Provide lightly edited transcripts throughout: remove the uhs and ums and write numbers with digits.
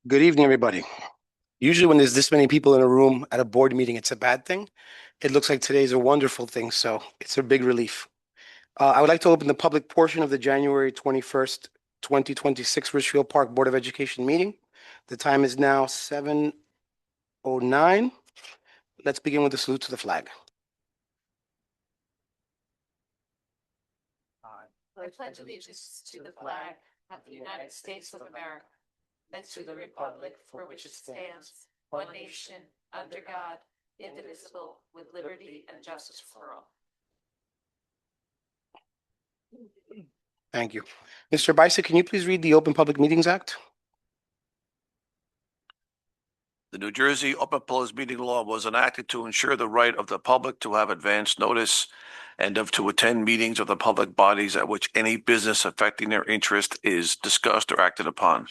Good evening, everybody. Usually when there's this many people in a room at a board meeting, it's a bad thing. It looks like today's a wonderful thing, so it's a big relief. I would like to open the public portion of the January 21st, 2026 Richfield Park Board of Education meeting. The time is now 7:09. Let's begin with the salute to the flag. I pledge allegiance to the flag of the United States of America and to the republic for which it stands, one nation, under God, indivisible, with liberty and justice for all. Thank you. Mr. Bison, can you please read the Open Public Meetings Act? The New Jersey Open Closed Meeting Law was enacted to ensure the right of the public to have advance notice and to attend meetings of the public bodies at which any business affecting their interest is discussed or acted upon.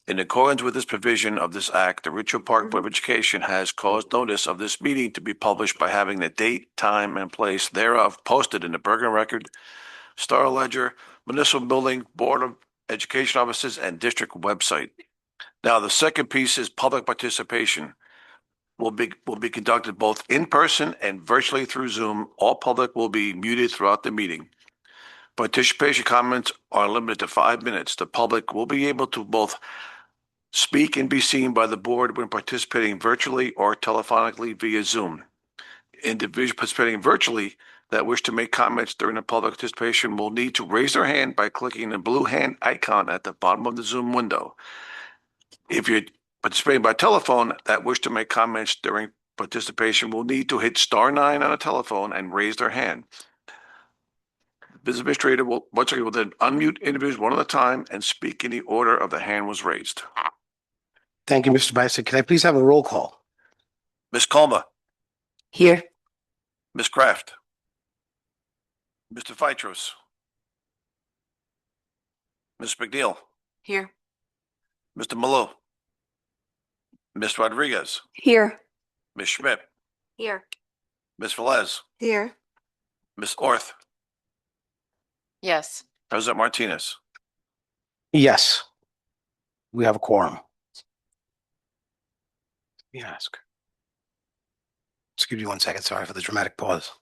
In accordance with this provision of this act, the Richfield Park Board of Education has caused notice of this meeting to be published by having the date, time, and place thereof posted in the Bergen Record, Star Ledger, Municipal Building, Board of Education offices, and district website. Now, the second piece is public participation will be conducted both in person and virtually through Zoom. All public will be muted throughout the meeting. Participation comments are limited to 5 minutes. The public will be able to both speak and be seen by the board when participating virtually or telephonically via Zoom. Individuals participating virtually that wish to make comments during the public participation will need to raise their hand by clicking the blue hand icon at the bottom of the Zoom window. If you're participating by telephone that wish to make comments during participation will need to hit *9 on a telephone and raise their hand. The business administrator will then unmute individuals one at a time and speak in the order of the hand was raised. Thank you, Mr. Bison. Can I please have a roll call? Ms. Colma. Here. Ms. Kraft. Mr. Feitros. Ms. McNeil. Here. Mr. Malou. Ms. Rodriguez. Here. Ms. Schmidt. Here. Ms. Velez. Here. Ms. Orth. Yes. President Martinez. Yes. We have a quorum. Let me ask. Just give you 1 second. Sorry for the dramatic pause.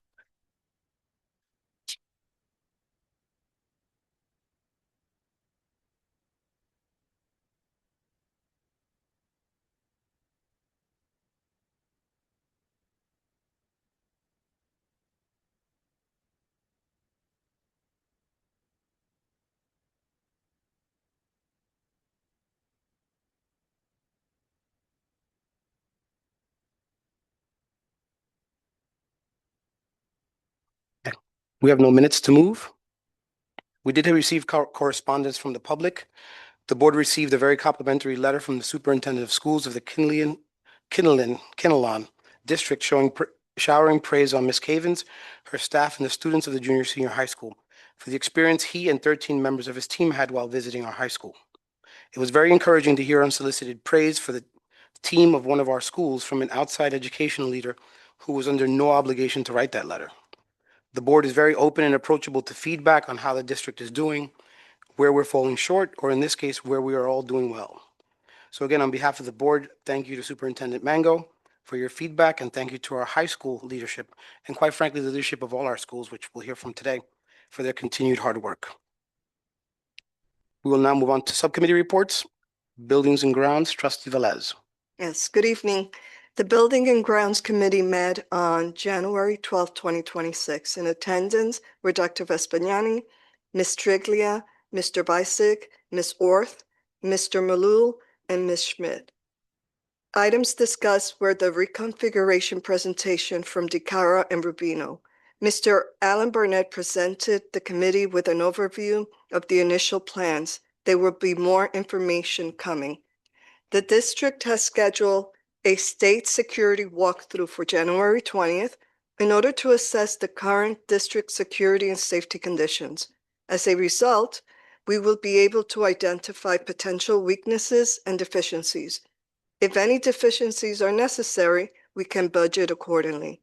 We have no minutes to move. We did receive correspondence from the public. The board received a very complimentary letter from the superintendent of schools of the Kinnelon district showering praise on Ms. Cavens, her staff, and the students of the junior senior high school for the experience he and 13 members of his team had while visiting our high school. It was very encouraging to hear unsolicited praise for the team of one of our schools from an outside educational leader who was under no obligation to write that letter. The board is very open and approachable to feedback on how the district is doing, where we're falling short, or in this case, where we are all doing well. So again, on behalf of the board, thank you to Superintendent Mango for your feedback, and thank you to our high school leadership, and quite frankly, the leadership of all our schools, which we'll hear from today, for their continued hard work. We will now move on to subcommittee reports. Buildings and Grounds, Trustee Velez. Yes, good evening. The Building and Grounds Committee met on January 12, 2026. In attendance were Dr. Vespignani, Ms. Triglia, Mr. Bisick, Ms. Orth, Mr. Malul, and Ms. Schmidt. Items discussed were the reconfiguration presentation from DiCara and Rubino. Mr. Alan Burnett presented the committee with an overview of the initial plans. There will be more information coming. The district has scheduled a state security walkthrough for January 20th in order to assess the current district security and safety conditions. As a result, we will be able to identify potential weaknesses and deficiencies. If any deficiencies are necessary, we can budget accordingly.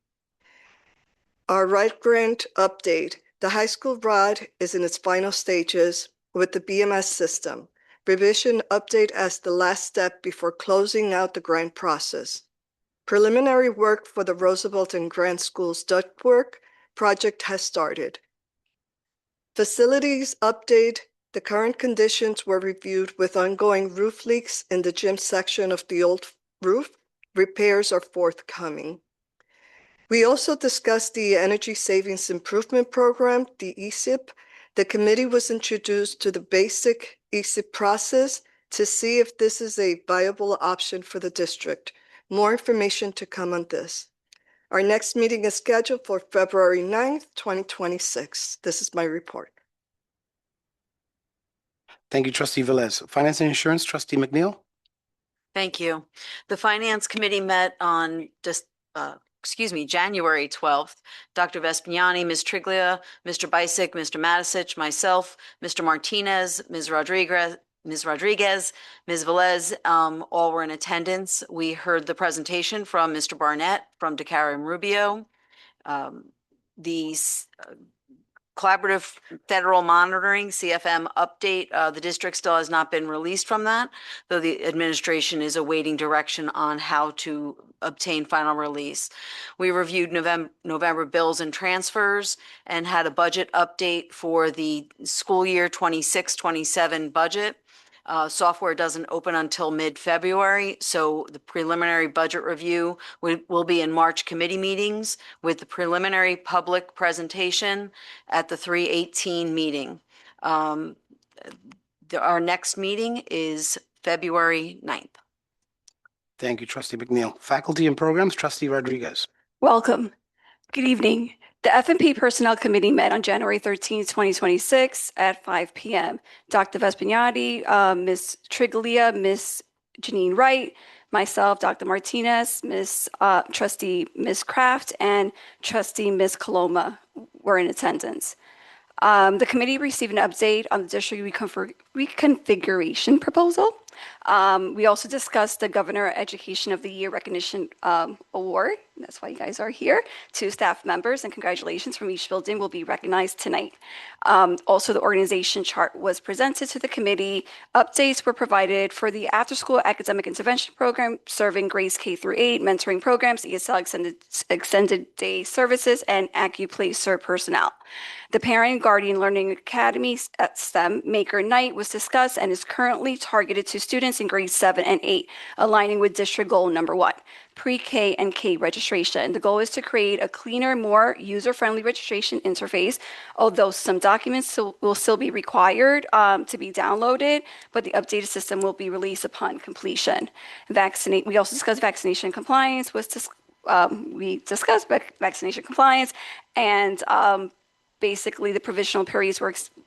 Our RIDE grant update. The high school RIDE is in its final stages with the BMS system. Revision update as the last step before closing out the grant process. Preliminary work for the Roosevelt and Grant Schools ductwork project has started. Facilities update. The current conditions were reviewed with ongoing roof leaks in the gym section of the old roof. Repairs are forthcoming. We also discussed the Energy Savings Improvement Program, the ESIP. The committee was introduced to the basic ESIP process to see if this is a viable option for the district. More information to come on this. Our next meeting is scheduled for February 9th, 2026. This is my report. Thank you, Trustee Velez. Finance and Insurance, Trustee McNeil. Thank you. The Finance Committee met on January 12th. Dr. Vespignani, Ms. Triglia, Mr. Bisick, Mr. Matisich, myself, Mr. Martinez, Ms. Rodriguez, Ms. Velez, all were in attendance. We heard the presentation from Mr. Barnett from DeCara and Rubio. The Collaborative Federal Monitoring, CFM update, the district still has not been released from that, though the administration is awaiting direction on how to obtain final release. We reviewed November bills and transfers and had a budget update for the school year 26-27 budget. Software doesn't open until mid-February, so the preliminary budget review will be in March committee meetings with the preliminary public presentation at the 3/18 meeting. Our next meeting is February 9th. Thank you, Trustee McNeil. Faculty and Programs, Trustee Rodriguez. Welcome. Good evening. The F&P Personnel Committee met on January 13th, 2026 at 5 p.m. Dr. Vespignani, Ms. Triglia, Ms. Janine Wright, myself, Dr. Martinez, Trustee Ms. Kraft, and Trustee Ms. Coloma were in attendance. The committee received an update on the district reconfiguration proposal. We also discussed the Governor Education of the Year Recognition Award. That's why you guys are here. 2 staff members and congratulations from each building will be recognized tonight. Also, the organization chart was presented to the committee. Updates were provided for the after-school academic intervention program serving grades K through 8, mentoring programs, ESL extended day services, and AccuPlay serve personnel. The Parent Guardian Learning Academy at STEM Maker Night was discussed and is currently targeted to students in grades 7 and 8, aligning with district goal number 1, pre-K and K registration. The goal is to create a cleaner, more user-friendly registration interface, although some documents will still be required to be downloaded, but the updated system will be released upon completion. We also discussed vaccination compliance. We discussed vaccination compliance and basically the provisional periods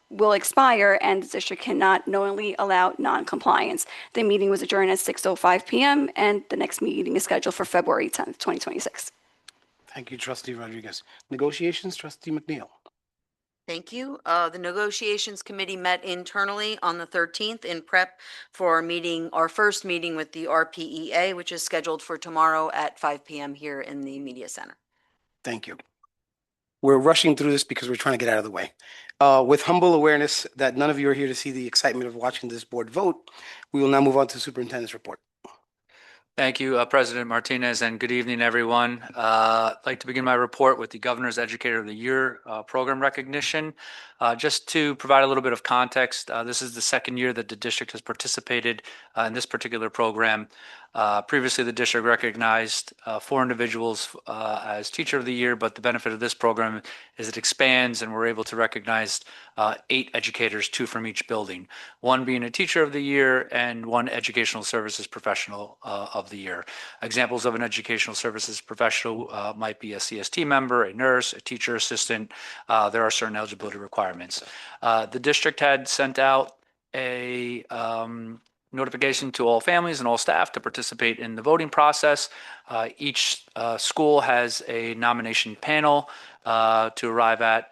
will expire and the district cannot knowingly allow non-compliance. The meeting was adjourned at 6:05 p.m. and the next meeting is scheduled for February 10th, 2026. Thank you, Trustee Rodriguez. Negotiations, Trustee McNeil. Thank you. The Negotiations Committee met internally on the 13th in prep for our first meeting with the RPEA, which is scheduled for tomorrow at 5 p.m. here in the Media Center. Thank you. We're rushing through this because we're trying to get out of the way. With humble awareness that none of you are here to see the excitement of watching this board vote, we will now move on to the superintendent's report. Thank you, President Martinez, and good evening, everyone. I'd like to begin my report with the Governor's Educator of the Year program recognition. Just to provide a little bit of context, this is the second year that the district has participated in this particular program. Previously, the district recognized 4 individuals as Teacher of the Year, but the benefit of this program is it expands and we're able to recognize 8 educators, 2 from each building, 1 being a Teacher of the Year and 1 Educational Services Professional of the Year. Examples of an Educational Services Professional might be a CST member, a nurse, a teacher assistant. There are certain eligibility requirements. The district had sent out a notification to all families and all staff to participate in the voting process. Each school has a nomination panel to arrive at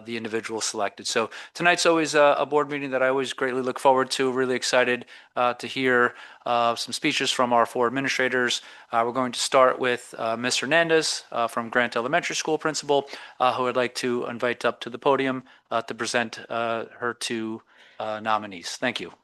the individual selected. So tonight's always a board meeting that I always greatly look forward to. Really excited to hear some speeches from our 4 administrators. We're going to start with Ms. Hernandez from Grant Elementary School principal, who I'd like to invite up to the podium to present her 2 nominees. Thank you.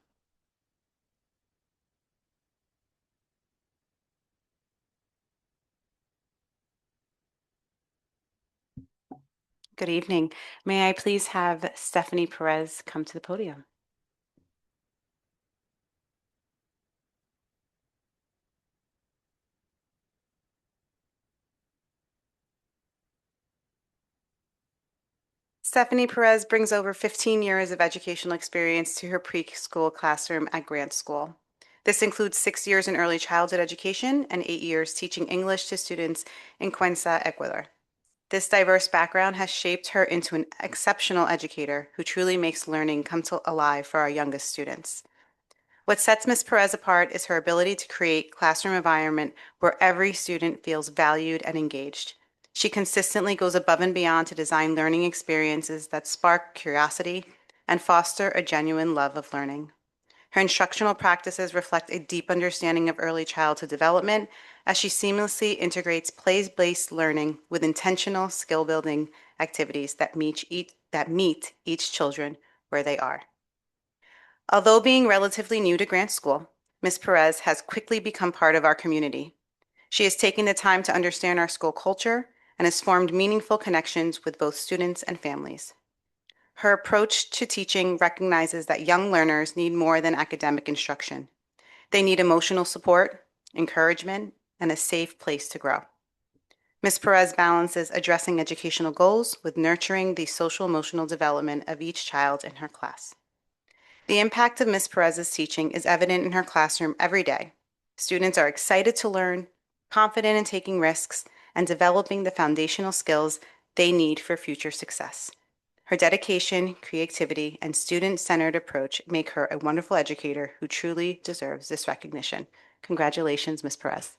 Good evening. May I please have Stephanie Perez come to the podium? Stephanie Perez brings over 15 years of educational experience to her preschool classroom at Grant School. This includes 6 years in early childhood education and 8 years teaching English to students in Cuenca, Ecuador. This diverse background has shaped her into an exceptional educator who truly makes learning come to alive for our youngest students. What sets Ms. Perez apart is her ability to create classroom environment where every student feels valued and engaged. She consistently goes above and beyond to design learning experiences that spark curiosity and foster a genuine love of learning. Her instructional practices reflect a deep understanding of early childhood development as she seamlessly integrates play-based learning with intentional skill-building activities that meet each children where they are. Although being relatively new to Grant School, Ms. Perez has quickly become part of our community. She has taken the time to understand our school culture and has formed meaningful connections with both students and families. Her approach to teaching recognizes that young learners need more than academic instruction. They need emotional support, encouragement, and a safe place to grow. Ms. Perez balances addressing educational goals with nurturing the social emotional development of each child in her class. The impact of Ms. Perez's teaching is evident in her classroom every day. Students are excited to learn, confident in taking risks, and developing the foundational skills they need for future success. Her dedication, creativity, and student-centered approach make her a wonderful educator who truly deserves this recognition. Congratulations, Ms. Perez.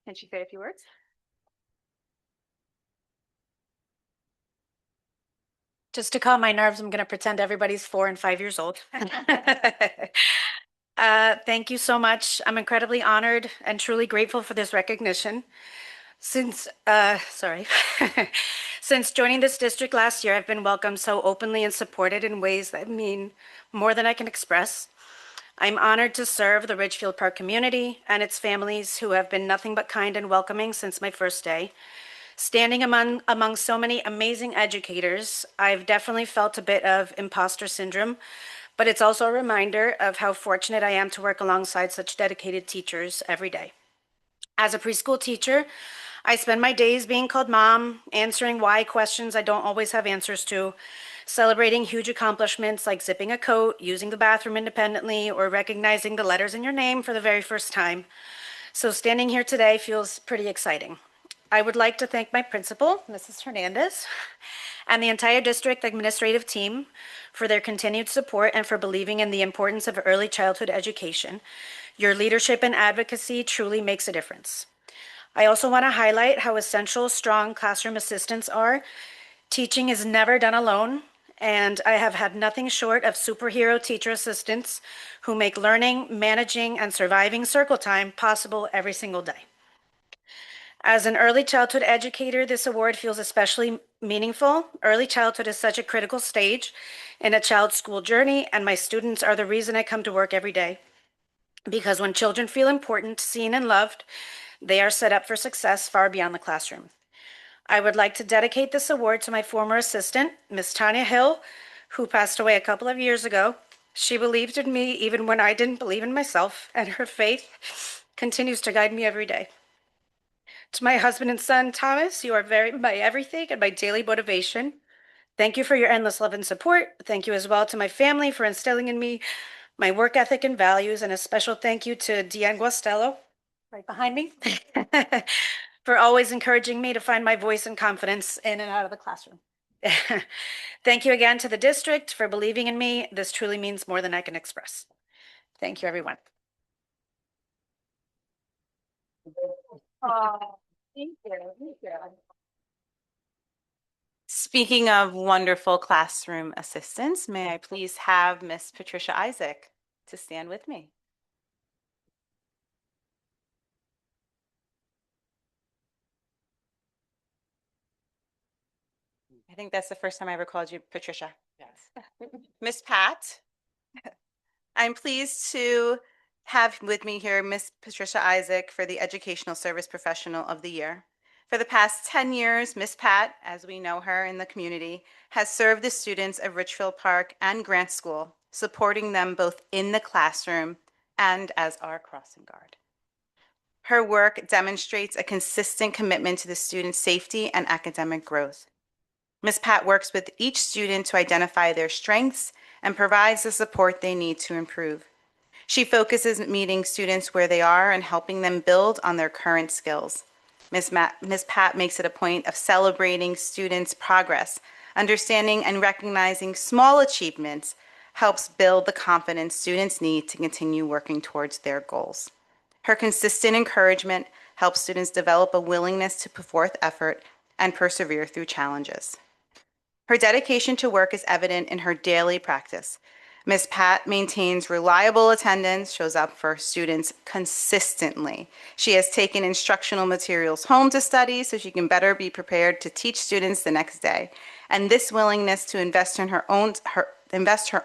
Can she say a few words? Just to calm my nerves, I'm going to pretend everybody's 4 and 5 years old. Thank you so much. I'm incredibly honored and truly grateful for this recognition. Since since joining this district last year, I've been welcomed so openly and supported in ways that mean more than I can express. I'm honored to serve the Ridgefield Park community and its families who have been nothing but kind and welcoming since my first day. Standing among so many amazing educators, I've definitely felt a bit of imposter syndrome, but it's also a reminder of how fortunate I am to work alongside such dedicated teachers every day. As a preschool teacher, I spend my days being called mom, answering why questions I don't always have answers to, celebrating huge accomplishments like zipping a coat, using the bathroom independently, or recognizing the letters in your name for the very first time. So standing here today feels pretty exciting. I would like to thank my principal, Mrs. Hernandez, and the entire district administrative team for their continued support and for believing in the importance of early childhood education. Your leadership and advocacy truly makes a difference. I also want to highlight how essential strong classroom assistants are. Teaching is never done alone, and I have had nothing short of superhero teacher assistants who make learning, managing, and surviving circle time possible every single day. As an early childhood educator, this award feels especially meaningful. Early childhood is such a critical stage in a child's school journey, and my students are the reason I come to work every day. Because when children feel important, seen, and loved, they are set up for success far beyond the classroom. I would like to dedicate this award to my former assistant, Miss Tanya Hill, who passed away a couple of years ago. She believed in me even when I didn't believe in myself, and her faith continues to guide me every day. To my husband and son, Thomas, you are my everything and my daily motivation. Thank you for your endless love and support. Thank you as well to my family for instilling in me my work ethic and values, and a special thank you to Deanne Guastello, right behind me, for always encouraging me to find my voice and confidence in and out of the classroom. Thank you again to the district for believing in me. This truly means more than I can express. Thank you, everyone. Thank you. Speaking of wonderful classroom assistants, may I please have Miss Patricia Isaac to stand with me? I think that's the first time I ever called you Patricia. Yes. Miss Pat, I'm pleased to have with me here Miss Patricia Isaac for the Educational Service Professional of the Year. For the past 10 years, Miss Pat, as we know her in the community, has served the students of Richfield Park and Grant School, supporting them both in the classroom and as our crossing guard. Her work demonstrates a consistent commitment to the student's safety and academic growth. Ms. Pat works with each student to identify their strengths and provides the support they need to improve. She focuses on meeting students where they are and helping them build on their current skills. Ms. Pat makes it a point of celebrating students' progress, understanding and recognizing small achievements helps build the confidence students need to continue working towards their goals. Her consistent encouragement helps students develop a willingness to put forth effort and persevere through challenges. Her dedication to work is evident in her daily practice. Ms. Pat maintains reliable attendance, shows up for students consistently. She has taken instructional materials home to study so she can better be prepared to teach students the next day. And this willingness to invest her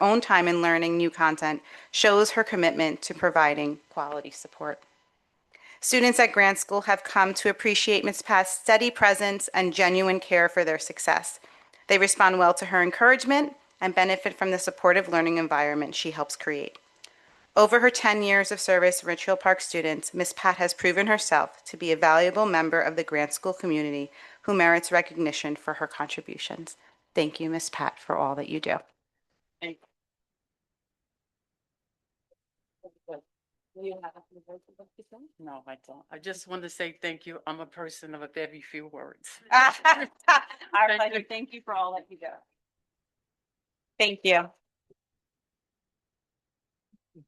own time in learning new content shows her commitment to providing quality support. Students at Grant School have come to appreciate Ms. Pat's steady presence and genuine care for their success. They respond well to her encouragement and benefit from the supportive learning environment she helps create. Over her 10 years of service to Richfield Park students, Ms. Pat has proven herself to be a valuable member of the Grant School community who merits recognition for her contributions. Thank you, Ms. Pat, for all that you do. No, I don't. I just want to say thank you. I'm a person of a very few words. Our Thank pleasure. you. Thank you for all that you do. Thank you.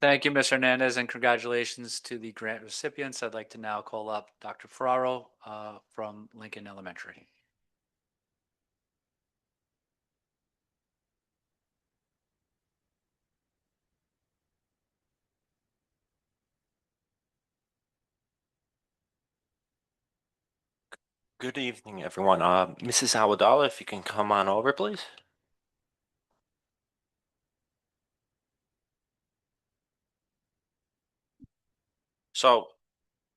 Thank you, Ms. Hernandez, and congratulations to the grant recipients. I'd like to now call up Dr. Ferraro from Lincoln Elementary. Good evening, everyone. Mrs. Awadala, if you can come on over, please. So,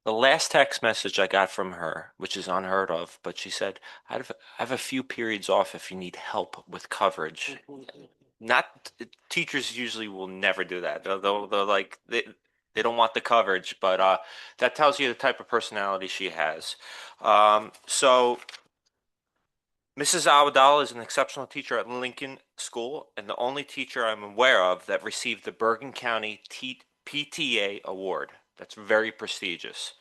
the last text message I got from her, which is unheard of, but she said, I have a few periods off if you need help with coverage. Not teachers usually will never do that. They're like they don't want the coverage, but that tells you the type of personality she has. So Mrs. Awadal is an exceptional teacher at Lincoln School and the only teacher I'm aware of that received the Bergen County PTA award. That's very prestigious.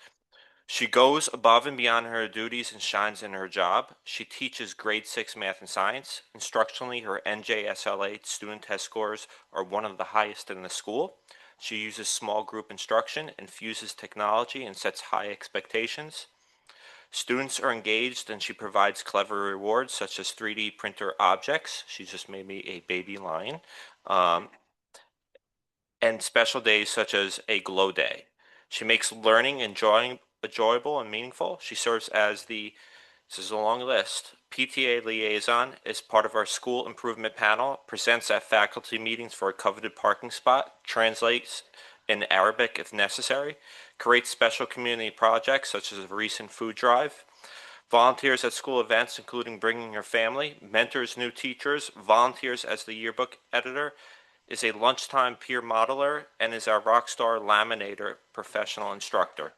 She goes above and beyond her duties and shines in her job. She teaches grade 6 math and science. Instructionally, her NJSLA student test scores are one of the highest in the school. She uses small group instruction, infuses technology, and sets high expectations. Students are engaged and she provides clever rewards such as 3D printer objects. She just made me a baby lion. And special days such as a glow day. She makes learning enjoyable and meaningful. She serves as this is a long list, PTA liaison, is part of our school improvement panel, presents at faculty meetings for a coveted parking spot, translates in Arabic if necessary, creates special community projects such as a recent food drive, volunteers at school events including bringing her family, mentors new teachers, volunteers as the yearbook editor, is a lunchtime peer modeler, and is our rockstar laminator professional instructor.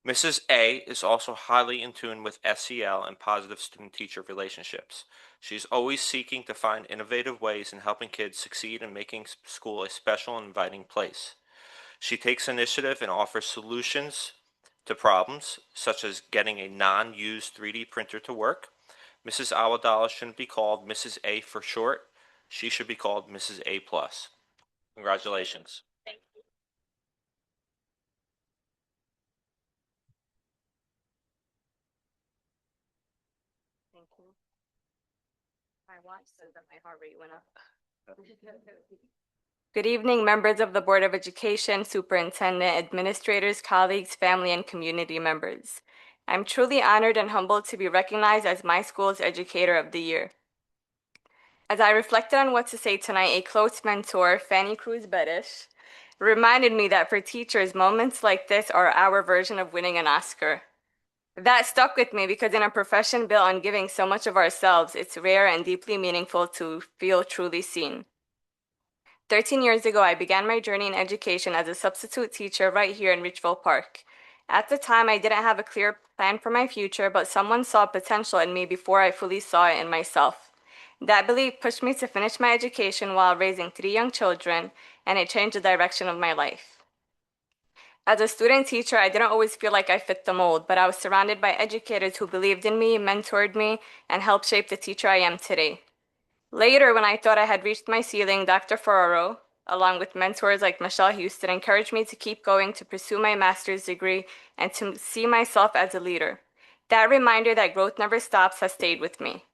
Mrs. A is also highly in tune with SEL and positive student-teacher relationships. She's always seeking to find innovative ways in helping kids succeed and making school a special and inviting place. She takes initiative and offers solutions to problems, such as getting a non-used 3D printer to work. Mrs. Awadala shouldn't be called Mrs. A for short. She should be called Mrs. A+. Congratulations. Thank you. I watched so that my heart rate went up. Good evening, members of the Board of Education, Superintendent, administrators, colleagues, family, and community members. I'm truly honored and humbled to be recognized as my school's Educator of the Year. As I reflected on what to say tonight, a close mentor, Fanny Cruz Bettish, reminded me that for teachers, moments like this are our version of winning an Oscar. That stuck with me because in a profession built on giving so much of ourselves, it's rare and deeply meaningful to feel truly seen. 13 years ago, I began my journey in education as a substitute teacher right here in Richville Park. At the time, I didn't have a clear plan for my future, but someone saw potential in me before I fully saw it in myself. That belief pushed me to finish my education while raising 3 young children, and it changed the direction of my life. As a student teacher, I didn't always feel like I fit the mold, but I was surrounded by educators who believed in me, mentored me, and helped shape the teacher I am today. Later, when I thought I had reached my ceiling, Dr. Ferraro, along with mentors like Michelle Houston, encouraged me to keep going, to pursue my master's degree, and to see myself as a leader. That reminder that growth never stops has stayed with me.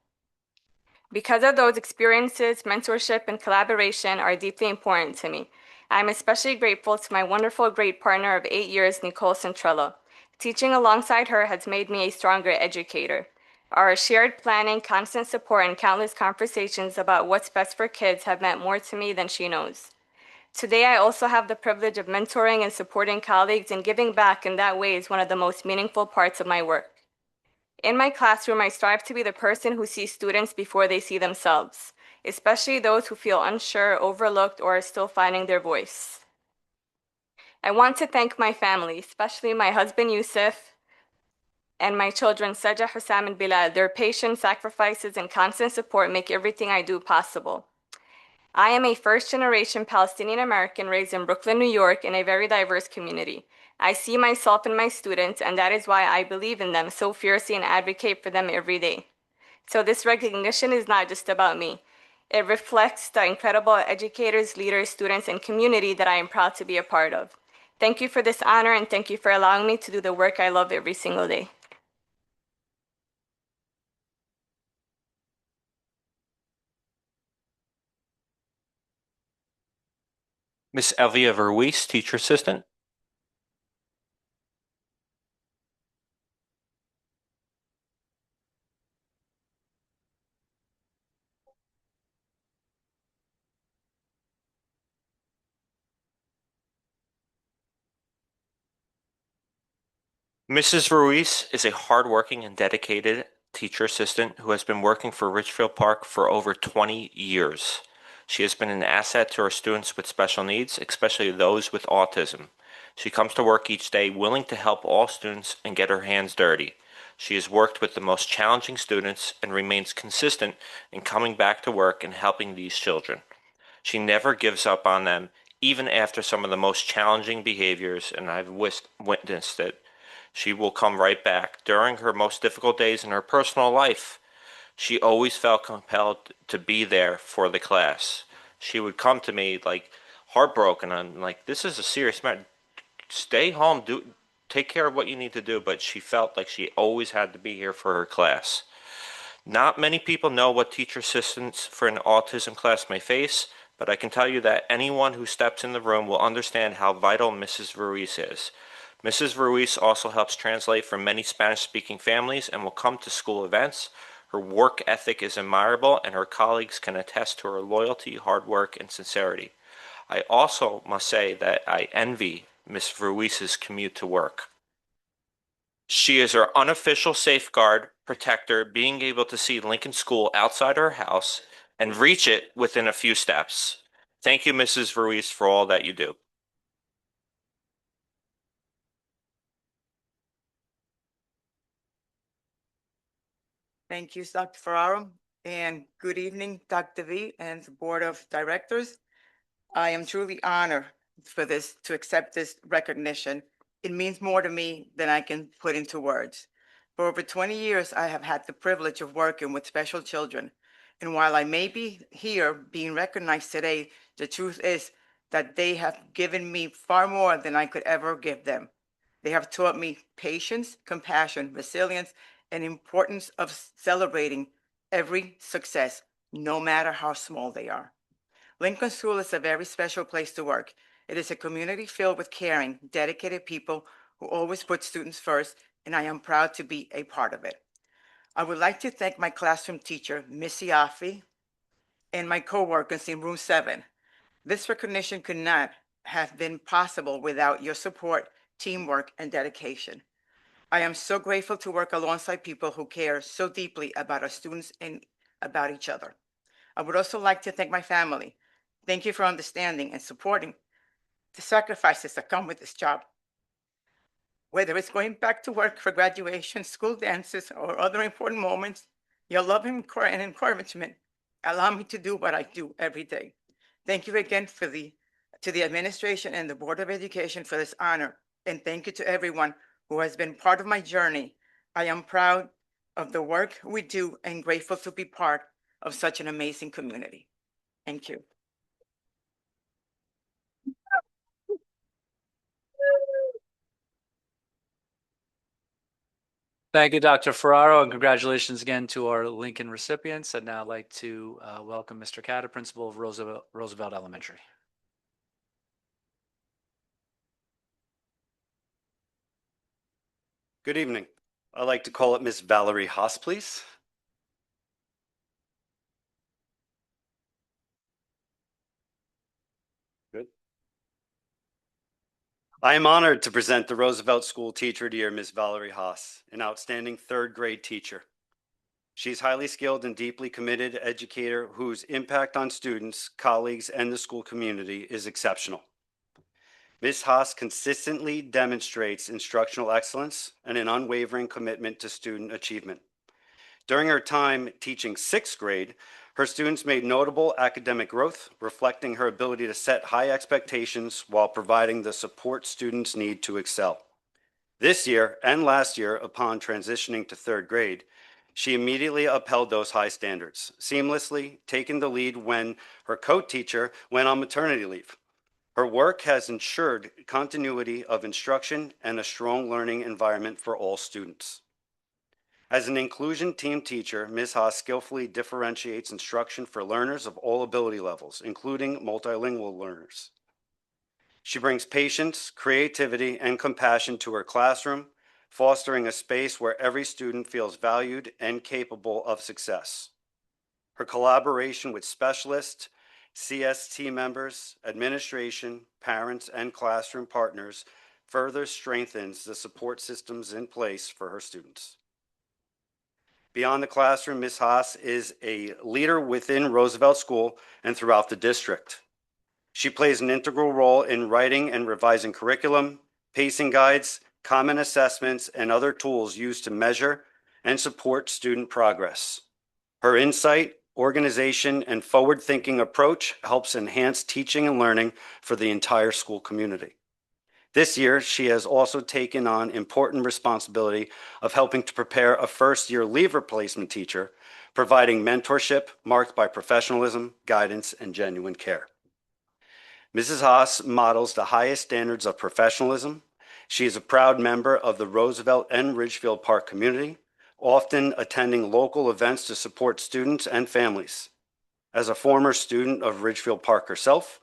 Because of those experiences, mentorship and collaboration are deeply important to me. I'm especially grateful to my wonderful great partner of 8 years, Nicole Centrello. Teaching alongside her has made me a stronger educator. Our shared planning, constant support, and countless conversations about what's best for kids have meant more to me than she knows. Today, I also have the privilege of mentoring and supporting colleagues, and giving back in that way is one of the most meaningful parts of my work. In my classroom, I strive to be the person who sees students before they see themselves, especially those who feel unsure, overlooked, or are still finding their voice. I want to thank my family, especially my husband Yusuf and my children Sajah, Hussam, and Bilal. Their patience, sacrifices, and constant support make everything I do possible. I am a first-generation Palestinian American raised in Brooklyn, New York, in a very diverse community. I see myself in my students, and that is why I believe in them so fiercely and advocate for them every day. So this recognition is not just about me. It reflects the incredible educators, leaders, students, and community that I am proud to be a part of. Thank you for this honor, and thank you for allowing me to do the work I love every single day. Miss Elvia Ruiz, teacher assistant. Mrs. Ruiz is a hardworking and dedicated teacher assistant who has been working for Richfield Park for over 20 years. She has been an asset to our students with special needs, especially those with autism. She comes to work each day willing to help all students and get her hands dirty. She has worked with the most challenging students and remains consistent in coming back to work and helping these children. She never gives up on them, even after some of the most challenging behaviors, and I've witnessed it. She will come right back. During her most difficult days in her personal life, she always felt compelled to be there for the class. She would come to me like heartbroken. I'm like, this is a serious matter. Stay home, take care of what you need to do. But she felt like she always had to be here for her class. Not many people know what teacher assistants for an autism class may face, but I can tell you that anyone who steps in the room will understand how vital Mrs. Ruiz is. Mrs. Ruiz also helps translate for many Spanish-speaking families and will come to school events. Her work ethic is admirable, and her colleagues can attest to her loyalty, hard work, and sincerity. I also must say that I envy Miss Ruiz's commute to work. She is our unofficial safeguard protector, being able to see Lincoln School outside her house and reach it within a few steps. Thank you, Mrs. Ruiz, for all that you do. Thank you, Dr. Ferraro, and good evening, Dr. V and the Board of Directors. I am truly honored to accept this recognition. It means more to me than I can put into words. For over 20 years, I have had the privilege of working with special children. And while I may be here being recognized today, the truth is that they have given me far more than I could ever give them. They have taught me patience, compassion, resilience, and importance of celebrating every success, no matter how small they are. Lincoln School is a very special place to work. It is a community filled with caring, dedicated people who always put students first and I am proud to be a part of it. I would like to thank my classroom teacher, Miss Iafi, and my coworkers in room 7. This recognition could not have been possible without your support, teamwork, and dedication. I am so grateful to work alongside people who care so deeply about our students and about each other. I would also like to thank my family. Thank you for understanding and supporting the sacrifices that come with this job. Whether it's going back to work for graduation, school dances, or other important moments, your love and encouragement allow me to do what I do every day. Thank you again to the administration and the Board of Education for this honor, and thank you to everyone who has been part of my journey. I am proud of the work we do and grateful to be part of such an amazing community. Thank you. Thank you, Dr. Ferraro, and congratulations again to our Lincoln recipients. I'd now like to welcome Mr. Catta, principal of Roosevelt Elementary. Good evening. I'd like to call it Miss Valerie Haas, please. Good. I am honored to present the Roosevelt School Teacher of the Year, Ms. Valerie Haas, an outstanding third grade teacher. She's highly skilled and deeply committed educator whose impact on students, colleagues, and the school community is exceptional. Ms. Haas consistently demonstrates instructional excellence and an unwavering commitment to student achievement. During her time teaching sixth grade, her students made notable academic growth, reflecting her ability to set high expectations while providing the support students need to excel. This year and last year, upon transitioning to third grade, she immediately upheld those high standards, seamlessly taking the lead when her co-teacher went on maternity leave. Her work has ensured continuity of instruction and a strong learning environment for all students. As an inclusion team teacher, Ms. Haas skillfully differentiates instruction for learners of all ability levels, including multilingual learners. She brings patience, creativity, and compassion to her classroom, fostering a space where every student feels valued and capable of success. Her collaboration with specialists, CST members, administration, parents, and classroom partners further strengthens the support systems in place for her students. Beyond the classroom, Ms. Haas is a leader within Roosevelt School and throughout the district. She plays an integral role in writing and revising curriculum, pacing guides, common assessments, and other tools used to measure and support student progress. Her insight, organization, and forward-thinking approach helps enhance teaching and learning for the entire school community. This year, she has also taken on important responsibility of helping to prepare a first-year leave replacement teacher, providing mentorship marked by professionalism, guidance, and genuine care. Mrs. Haas models the highest standards of professionalism. She is a proud member of the Roosevelt and Ridgefield Park community, often attending local events to support students and families. As a former student of Ridgefield Park herself,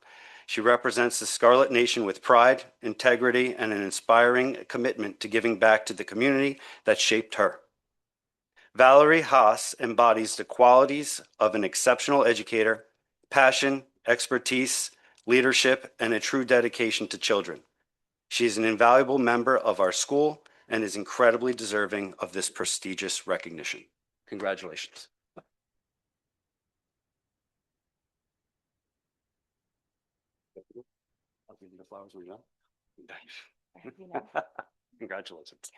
she represents the Scarlet Nation with pride, integrity, and an inspiring commitment to giving back to the community that shaped her. Valerie Haas embodies the qualities of an exceptional educator, passion, expertise, leadership, and a true dedication to children. She is an invaluable member of our school and is incredibly deserving of this prestigious recognition. Congratulations. I'll give you the flowers when you're done. Congratulations.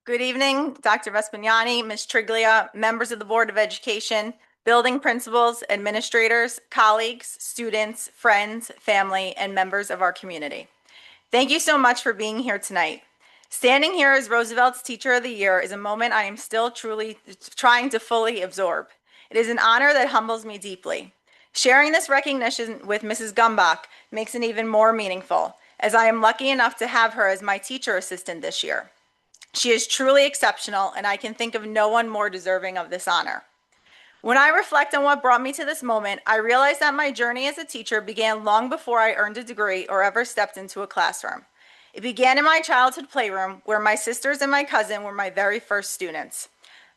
Good evening, Dr. Vespignani, Ms. Triglia, members of the Board of Education, building principals, administrators, colleagues, students, friends, family, and members of our community. Thank you so much for being here tonight. Standing here as Roosevelt's Teacher of the Year is a moment I am still truly trying to fully absorb. It is an honor that humbles me deeply. Sharing this recognition with Mrs. Gumbach makes it even more meaningful, as I am lucky enough to have her as my teacher assistant this year. She is truly exceptional, and I can think of no one more deserving of this honor. When I reflect on what brought me to this moment, I realize that my journey as a teacher began long before I earned a degree or ever stepped into a classroom. It began in my childhood playroom, where my sisters and my cousin were my very first students.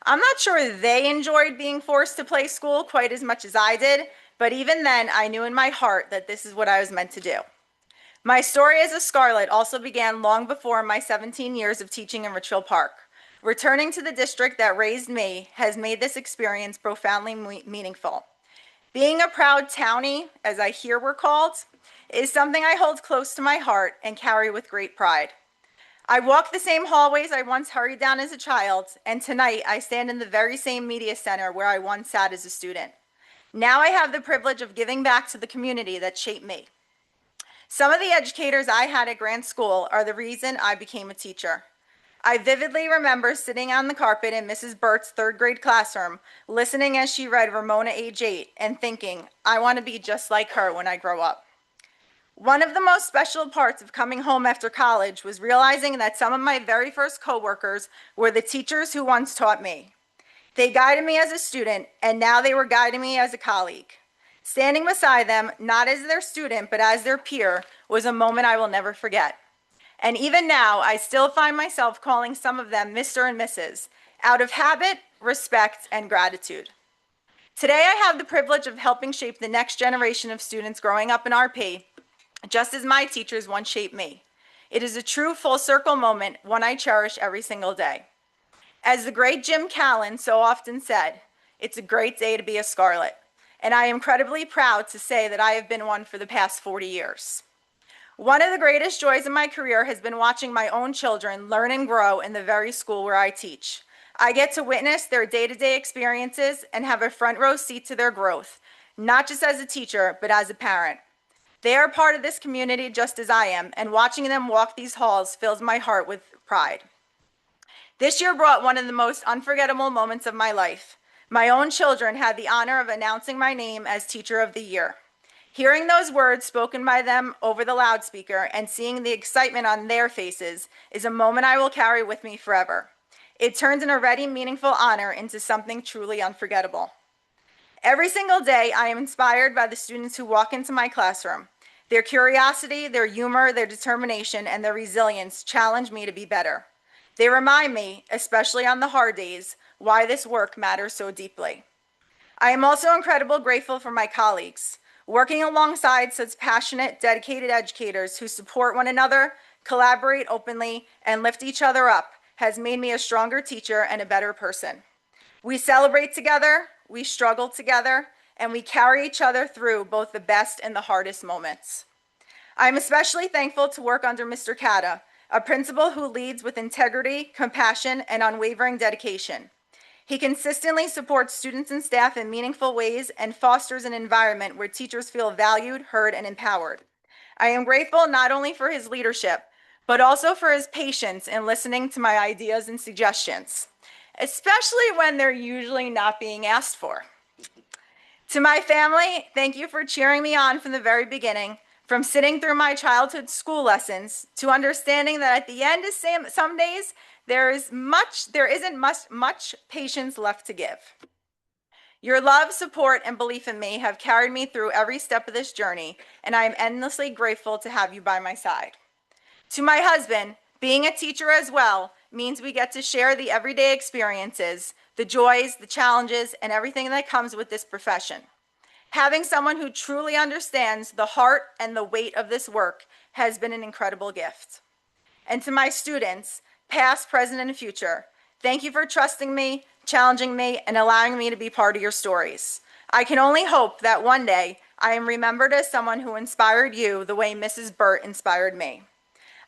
I'm not sure they enjoyed being forced to play school quite as much as I did, but even then, I knew in my heart that this is what I was meant to do. My story as a Scarlet also began long before my 17 years of teaching in Richfield Park. Returning to the district that raised me has made this experience profoundly meaningful. Being a proud townie, as I hear we're called, is something I hold close to my heart and carry with great pride. I walk the same hallways I once hurried down as a child, and tonight I stand in the very same media center where I once sat as a student. Now I have the privilege of giving back to the community that shaped me. Some of the educators I had at Grant School are the reason I became a teacher. I vividly remember sitting on the carpet in Mrs. Burt's third grade classroom, listening as she read Ramona age 8 and thinking, I want to be just like her when I grow up. One of the most special parts of coming home after college was realizing that some of my very first coworkers were the teachers who once taught me. They guided me as a student, and now they were guiding me as a colleague. Standing beside them, not as their student, but as their peer, was a moment I will never forget. And even now, I still find myself calling some of them Mr. and Mrs., out of habit, respect, and gratitude. Today, I have the privilege of helping shape the next generation of students growing up in RP, just as my teachers once shaped me. It is a true full circle moment, one I cherish every single day. As the great Jim Callan so often said, it's a great day to be a Scarlet, and I am incredibly proud to say that I have been one for the past 40 years. One of the greatest joys of my career has been watching my own children learn and grow in the very school where I teach. I get to witness their day-to-day experiences and have a front row seat to their growth, not just as a teacher, but as a parent. They are part of this community just as I am, and watching them walk these halls fills my heart with pride. This year brought one of the most unforgettable moments of my life. My own children had the honor of announcing my name as Teacher of the Year. Hearing those words spoken by them over the loudspeaker and seeing the excitement on their faces is a moment I will carry with me forever. It turns an already meaningful honor into something truly unforgettable. Every single day, I am inspired by the students who walk into my classroom. Their curiosity, their humor, their determination, and their resilience challenge me to be better. They remind me, especially on the hard days, why this work matters so deeply. I am also incredibly grateful for my colleagues. Working alongside such passionate, dedicated educators who support one another, collaborate openly, and lift each other up has made me a stronger teacher and a better person. We celebrate together, we struggle together, and we carry each other through both the best and the hardest moments. I'm especially thankful to work under Mr. Kata, a principal who leads with integrity, compassion, and unwavering dedication. He consistently supports students and staff in meaningful ways and fosters an environment where teachers feel valued, heard, and empowered. I am grateful not only for his leadership, but also for his patience in listening to my ideas and suggestions, especially when they're usually not being asked for. To my family, thank you for cheering me on from the very beginning, from sitting through my childhood school lessons to understanding that at the end of some days, there isn't much patience left to give. Your love, support, and belief in me have carried me through every step of this journey, and I am endlessly grateful to have you by my side. To my husband, being a teacher as well means we get to share the everyday experiences, the joys, the challenges, and everything that comes with this profession. Having someone who truly understands the heart and the weight of this work has been an incredible gift. And to my students, past, present, and future, thank you for trusting me, challenging me, and allowing me to be part of your stories. I can only hope that one day I am remembered as someone who inspired you the way Mrs. Burt inspired me.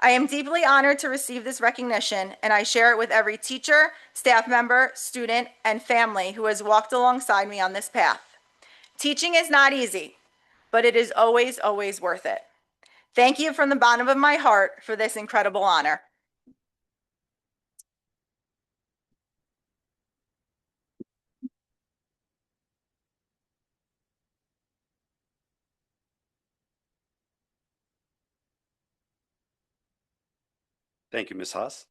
I am deeply honored to receive this recognition, and I share it with every teacher, staff member, student, and family who has walked alongside me on this path. Teaching is not easy, but it is always, always worth it. Thank you from the bottom of my heart for this incredible honor. Thank you, Ms. Haas.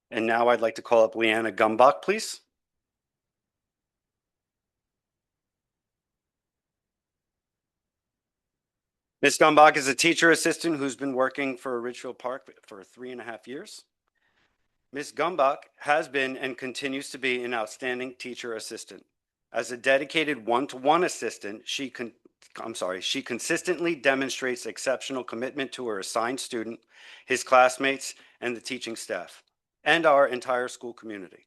And now I'd like to call up Leanna Gumbach, please. Ms. Gumbach is a teacher assistant who's been working for Ridgefield Park for 3.5 years. Ms. Gumbach has been and continues to be an outstanding teacher assistant. As a dedicated one-to-one assistant, she consistently demonstrates exceptional commitment to her assigned student, his classmates, and the teaching staff, and our entire school community.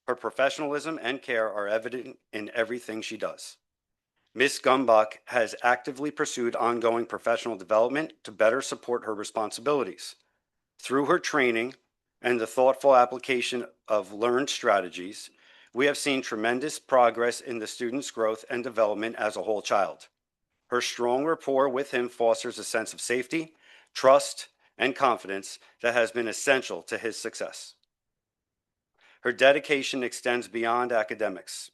Her professionalism and care are evident in everything she does. Ms. Gumbach has actively pursued ongoing professional development to better support her responsibilities. Through her training and the thoughtful application of learned strategies, we have seen tremendous progress in the student's growth and development as a whole child. Her strong rapport with him fosters a sense of safety, trust, and confidence that has been essential to his success. Her dedication extends beyond academics.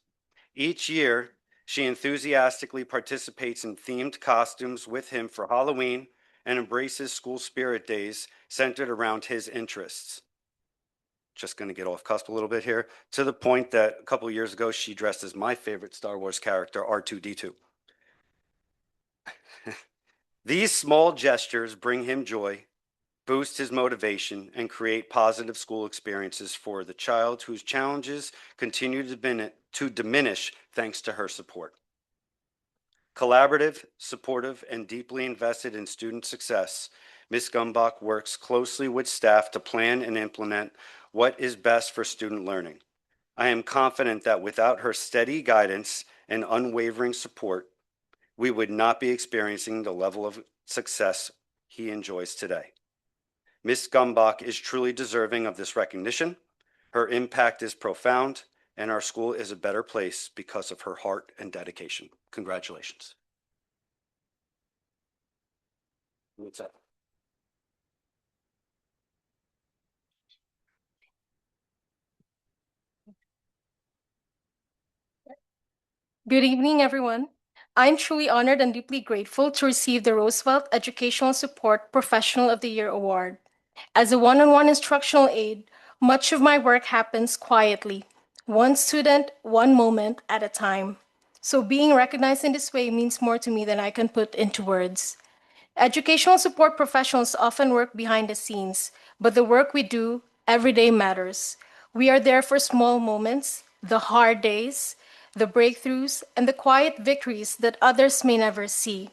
Each year, she enthusiastically participates in themed costumes with him for Halloween and embraces school spirit days centered around his interests. Just going to get off cusp a little bit here, to the point that a couple of years ago, she dressed as my favorite Star Wars character, R2-D2. These small gestures bring him joy, boost his motivation, and create positive school experiences for the child whose challenges continue to diminish thanks to her support. Collaborative, supportive, and deeply invested in student success, Ms. Gumbach works closely with staff to plan and implement what is best for student learning. I am confident that without her steady guidance and unwavering support, we would not be experiencing the level of success he enjoys today. Ms. Gumbach is truly deserving of this recognition. Her impact is profound, and our school is a better place because of her heart and dedication. Congratulations. What's that? Good evening, everyone. I'm truly honored and deeply grateful to receive the Roosevelt Educational Support Professional of the Year Award. As a one-on-one instructional aide, much of my work happens quietly, one student, one moment at a time. So being recognized in this way means more to me than I can put into words. Educational support professionals often work behind the scenes, but the work we do every day matters. We are there for small moments, the hard days, the breakthroughs, and the quiet victories that others may never see.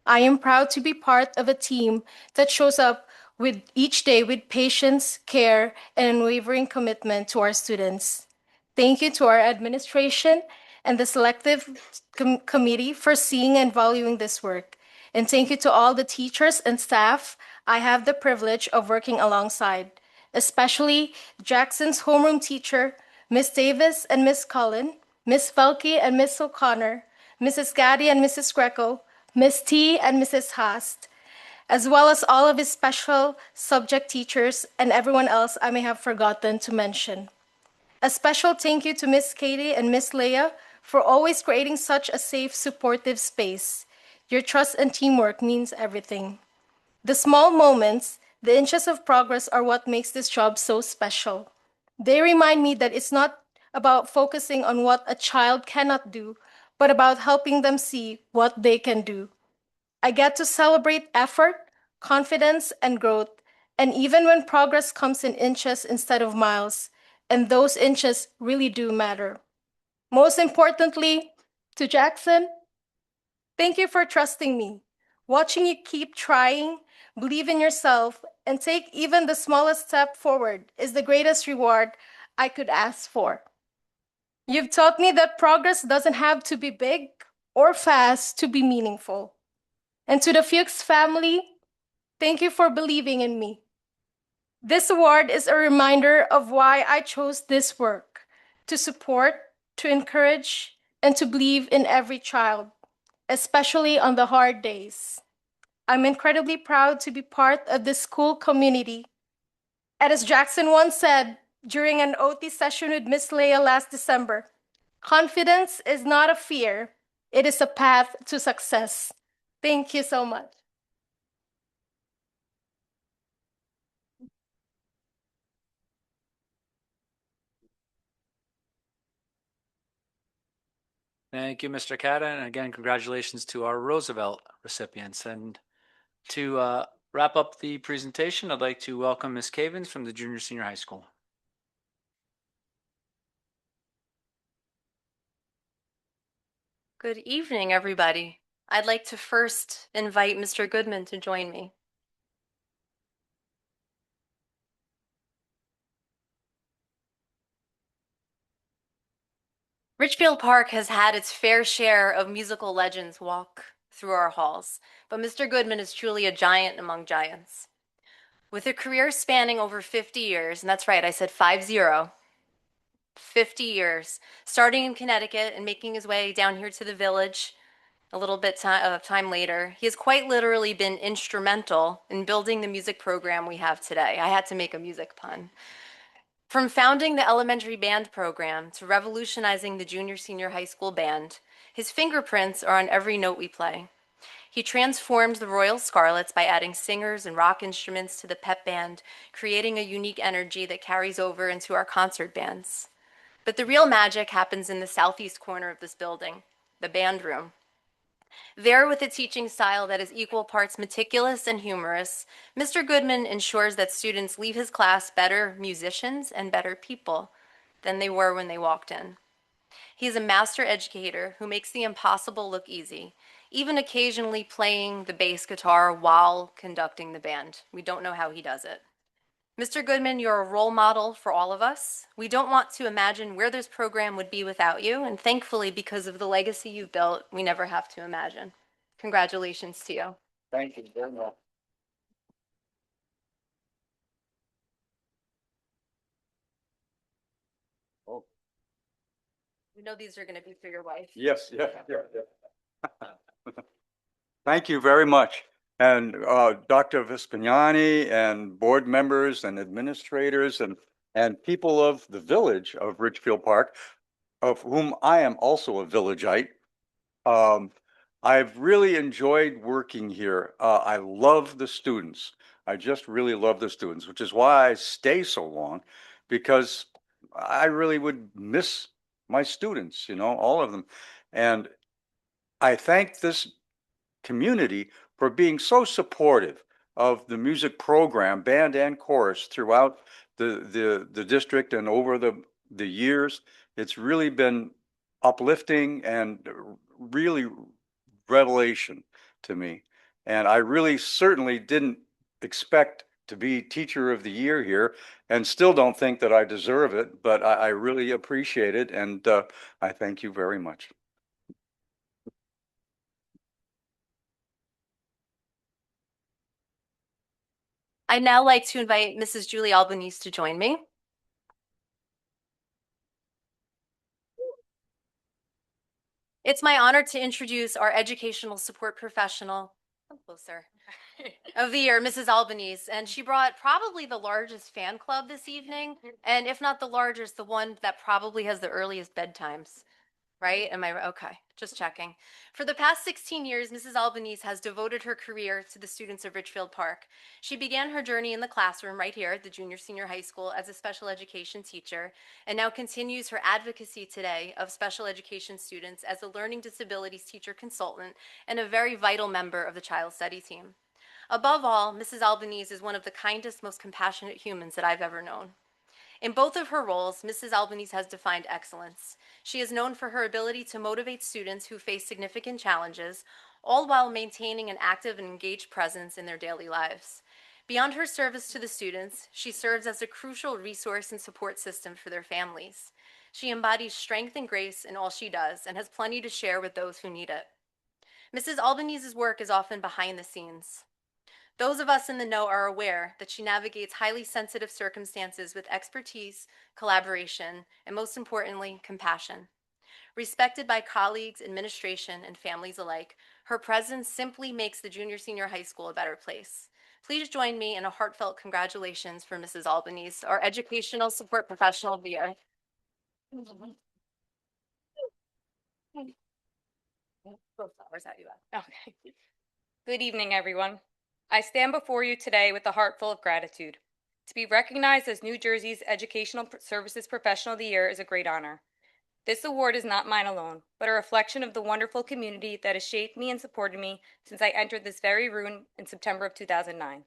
I am proud to be part of a team that shows up with each day with patience, care, and unwavering commitment to our students. Thank you to our administration and the selective committee for seeing and valuing this work. And thank you to all the teachers and staff I have the privilege of working alongside, especially Jackson's homeroom teacher, Miss Davis and Miss Cullen, Miss Felke and Miss O'Connor, Mrs. Gaddy and Mrs. Greco, Miss T and Mrs. Haast, as well as all of his special subject teachers and everyone else I may have forgotten to mention. A special thank you to Miss Katie and Miss Leah for always creating such a safe, supportive space. Your trust and teamwork means everything. The small moments, the inches of progress are what makes this job so special. They remind me that it's not about focusing on what a child cannot do, but about helping them see what they can do. I get to celebrate effort, confidence, and growth, and even when progress comes in inches instead of miles, and those inches really do matter. Most importantly, to Jackson, thank you for trusting me. Watching you keep trying, believe in yourself, and take even the smallest step forward is the greatest reward I could ask for. You've taught me that progress doesn't have to be big or fast to be meaningful. And to the Fuchs family, thank you for believing in me. This award is a reminder of why I chose this work, to support, to encourage, and to believe in every child, especially on the hard days. I'm incredibly proud to be part of this school community. And as Jackson once said during an OT session with Miss Leah last December, confidence is not a fear, it is a path to success. Thank you so much. Thank you, Mr. Cata, and again, congratulations to our Roosevelt recipients. And To wrap up the presentation, I'd like to welcome Ms. Cavins from the Junior Senior High School. Good evening, everybody. I'd like to first invite Mr. Goodman to join me. Richfield Park has had its fair share of musical legends walk through our halls, but Mr. Goodman is truly a giant among giants. With a career spanning over 50 years, and that's right, I said 50, 50 years, starting in Connecticut and making his way down here to the village a little bit of time later, he has quite literally been instrumental in building the music program we have today. I had to make a music pun. From founding the elementary band program to revolutionizing the junior senior high school band, his fingerprints are on every note we play. He transformed the Royal Scarlets by adding singers and rock instruments to the pep band, creating a unique energy that carries over into our concert bands. But the real magic happens in the southeast corner of this building, the band room. There, with a teaching style that is equal parts meticulous and humorous, Mr. Goodman ensures that students leave his class better musicians and better people than they were when they walked in. He is a master educator who makes the impossible look easy, even occasionally playing the bass guitar while conducting the band. We don't know how he does it. Mr. Goodman, you're a role model for all of us. We don't want to imagine where this program would be without you, and thankfully, because of the legacy you've built, we never have to imagine. Congratulations to you. Thank you very much. We know these are going to be for your wife. Yes, yeah. Thank you very much. And Dr. Vispignani and board members and administrators and people of the village of Richfield Park, of whom I am also a villageite. I've really enjoyed working here. I love the students. I just really love the students, which is why I stay so long, because I really would miss my students, all of them. And I thank this community for being so supportive of the music program, band and chorus, throughout the district and over the years. It's really been uplifting and really revelation to me. And I really certainly didn't expect to be teacher of the year here, and still don't think that I deserve it, but I really appreciate it, and I thank you very much. I'd now like to invite Mrs. Julie Albanese to join me. It's my honor to introduce our educational support professional, come closer, of the year, Mrs. Albanese. And she brought probably the largest fan club this evening, and if not the largest, the one that probably has the earliest bedtimes. Right? Am I right? Okay, just checking. For the past 16 years, Mrs. Albanese has devoted her career to the students of Richfield Park. She began her journey in the classroom right here at the junior senior high school as a special education teacher, and now continues her advocacy today of special education students as a learning disabilities teacher consultant and a very vital member of the child study team. Above all, Mrs. Albanese is one of the kindest, most compassionate humans that I've ever known. In both of her roles, Mrs. Albanese has defined excellence. She is known for her ability to motivate students who face significant challenges, all while maintaining an active and engaged presence in their daily lives. Beyond her service to the students, she serves as a crucial resource and support system for their families. She embodies strength and grace in all she does and has plenty to share with those who need it. Mrs. Albanese's work is often behind the scenes. Those of us in the know are aware that she navigates highly sensitive circumstances with expertise, collaboration, and most importantly, compassion. Respected by colleagues, administration, and families alike, her presence simply makes the junior senior high school a better place. Please join me in a heartfelt congratulations for Mrs. Albanese, our educational support professional of the year. Throw flowers at you. Okay. Good evening, everyone. I stand before you today with a heart full of gratitude. To be recognized as New Jersey's Educational Services Professional of the Year is a great honor. This award is not mine alone, but a reflection of the wonderful community that has shaped me and supported me since I entered this very room in September of 2009.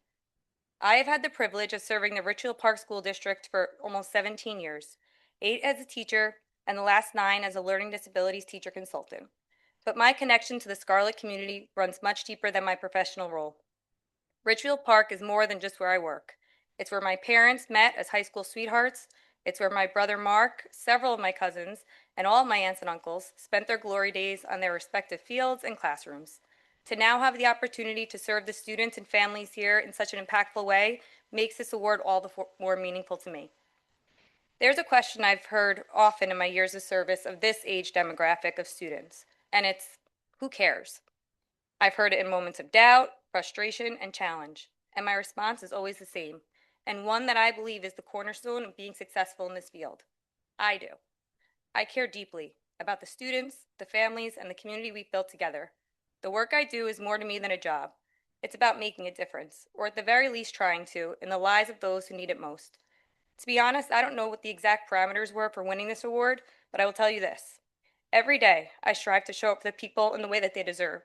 I have had the privilege of serving the Richfield Park School District for almost 17 years, 8 as a teacher and the last 9 as a learning disabilities teacher consultant. But my connection to the Scarlet community runs much deeper than my professional role. Richfield Park is more than just where I work. It's where my parents met as high school sweethearts. It's where my brother Mark, several of my cousins, and all of my aunts and uncles spent their glory days on their respective fields and classrooms. To now have the opportunity to serve the students and families here in such an impactful way makes this award all the more meaningful to me. There's a question I've heard often in my years of service of this age demographic of students, and it's, who cares? I've heard it in moments of doubt, frustration, and challenge, and my response is always the same, and one that I believe is the cornerstone of being successful in this field. I do. I care deeply about the students, the families, and the community we've built together. The work I do is more to me than a job. It's about making a difference, or at the very least trying to, in the lives of those who need it most. To be honest, I don't know what the exact parameters were for winning this award, but I will tell you this. Every day, I strive to show up for the people in the way that they deserve.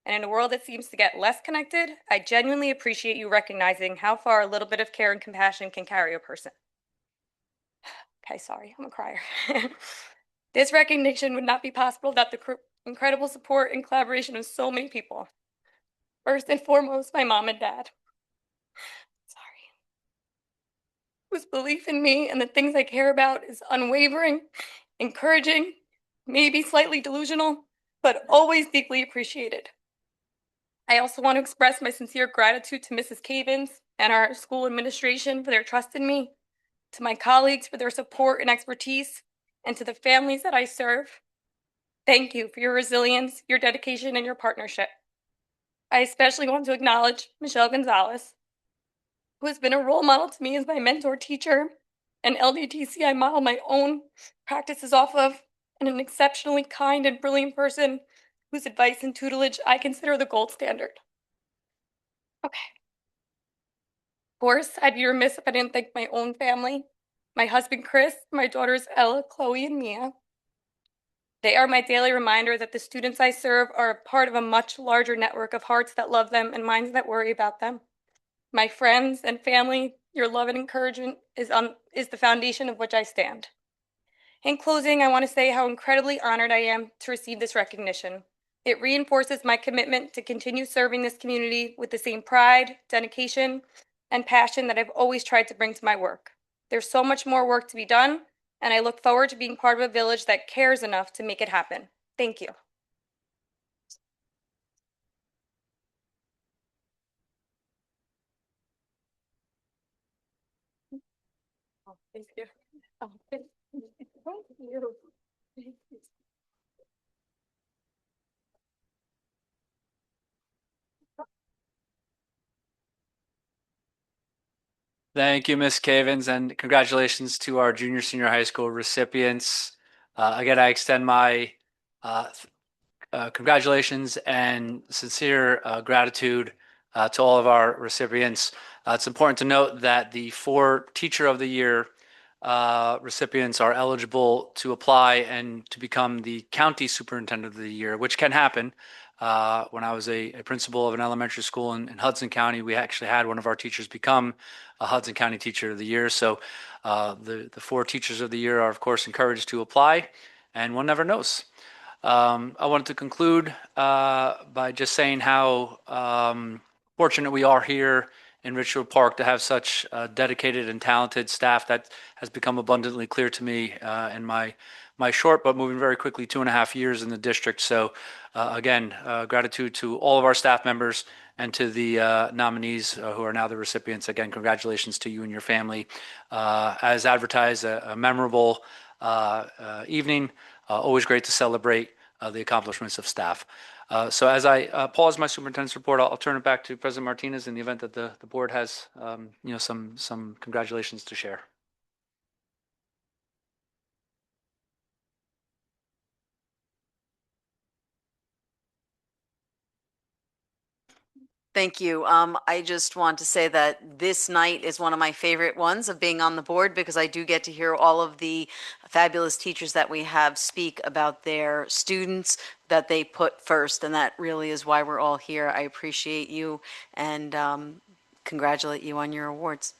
And in a world that seems to get less connected, I genuinely appreciate you recognizing how far a little bit of care and compassion can carry a person. Okay, sorry, I'm a crier. This recognition would not be possible without the incredible support and collaboration of so many people. First and foremost, my mom and dad. Sorry. Whose belief in me and the things I care about is unwavering, encouraging, maybe slightly delusional, but always deeply appreciated. I also want to express my sincere gratitude to Mrs. Cavins and our school administration for their trust in me, to my colleagues for their support and expertise, and to the families that I serve. Thank you for your resilience, your dedication, and your partnership. I especially want to acknowledge Michelle Gonzalez, who has been a role model to me as my mentor teacher, an LDTC I model my own practices off of, and an exceptionally kind and brilliant person whose advice and tutelage I consider the gold standard. Okay. Of course, I'd be remiss if I didn't thank my own family, my husband Chris, my daughters Ella, Chloe, and Mia. They are my daily reminder that the students I serve are a part of a much larger network of hearts that love them and minds that worry about them. My friends and family, your love and encouragement is the foundation of which I stand. In closing, I want to say how incredibly honored I am to receive this recognition. It reinforces my commitment to continue serving this community with the same pride, dedication, and passion that I've always tried to bring to my work. There's so much more work to be done, and I look forward to being part of a village that cares enough to make it happen. Thank you. Oh, thank you. Oh, thank you. Thank you. Thank you, Ms. Cavins, and congratulations to our junior, senior high school recipients. Again, I extend my uh, congratulations and sincere gratitude to all of our recipients. It's important to note that the 4 Teacher of the Year recipients are eligible to apply and to become the County Superintendent of the Year, which can happen. When I was a principal of an elementary school in Hudson County, we actually had one of our teachers become a Hudson County Teacher of the Year. So the 4 Teachers of the Year are, of course, encouraged to apply, and one never knows. I wanted to conclude by just saying how fortunate we are here in Richfield Park to have such dedicated and talented staff. That has become abundantly clear to me in my short but moving very quickly 2.5 years in the district. So again, gratitude to all of our staff members and to the nominees who are now the recipients. Again, congratulations to you and your family. As advertised, a memorable evening. Always great to celebrate the accomplishments of staff. So as I pause my superintendent's report, I'll turn it back to President Martinez in the event that the board has some congratulations to share. Thank you. I just want to say that this night is one of my favorite ones of being on the board because I do get to hear all of the fabulous teachers that we have speak about their students that they put first, and that really is why we're all here. I appreciate you and congratulate you on your awards.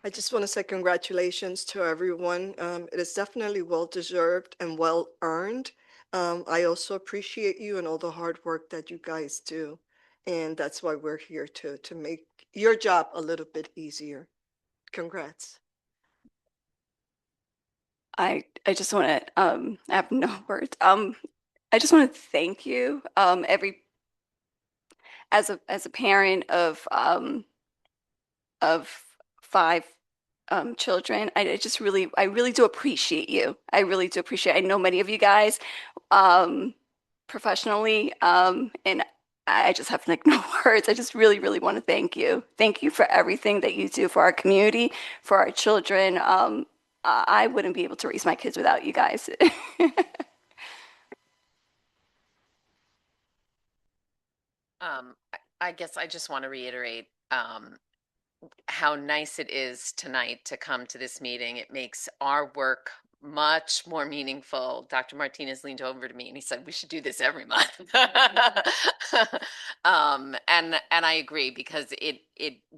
I just want to say congratulations to everyone. It is definitely well-deserved and well-earned. I also appreciate you and all the hard work that you guys do. And that's why we're here to make your job a little bit easier. Congrats. I just want to I have no words. I just want to thank you every as a parent of five children. I really do appreciate you. I really do appreciate. I know many of you guys professionally, and I just have like no words. I just really want to thank you. Thank you for everything that you do for our community, for our children. I wouldn't be able to raise my kids without you guys. I guess I just want to reiterate how nice it is tonight to come to this meeting. It makes our work much more meaningful. Dr. Martinez leaned over to me and he said, we should do this every month. And I agree because it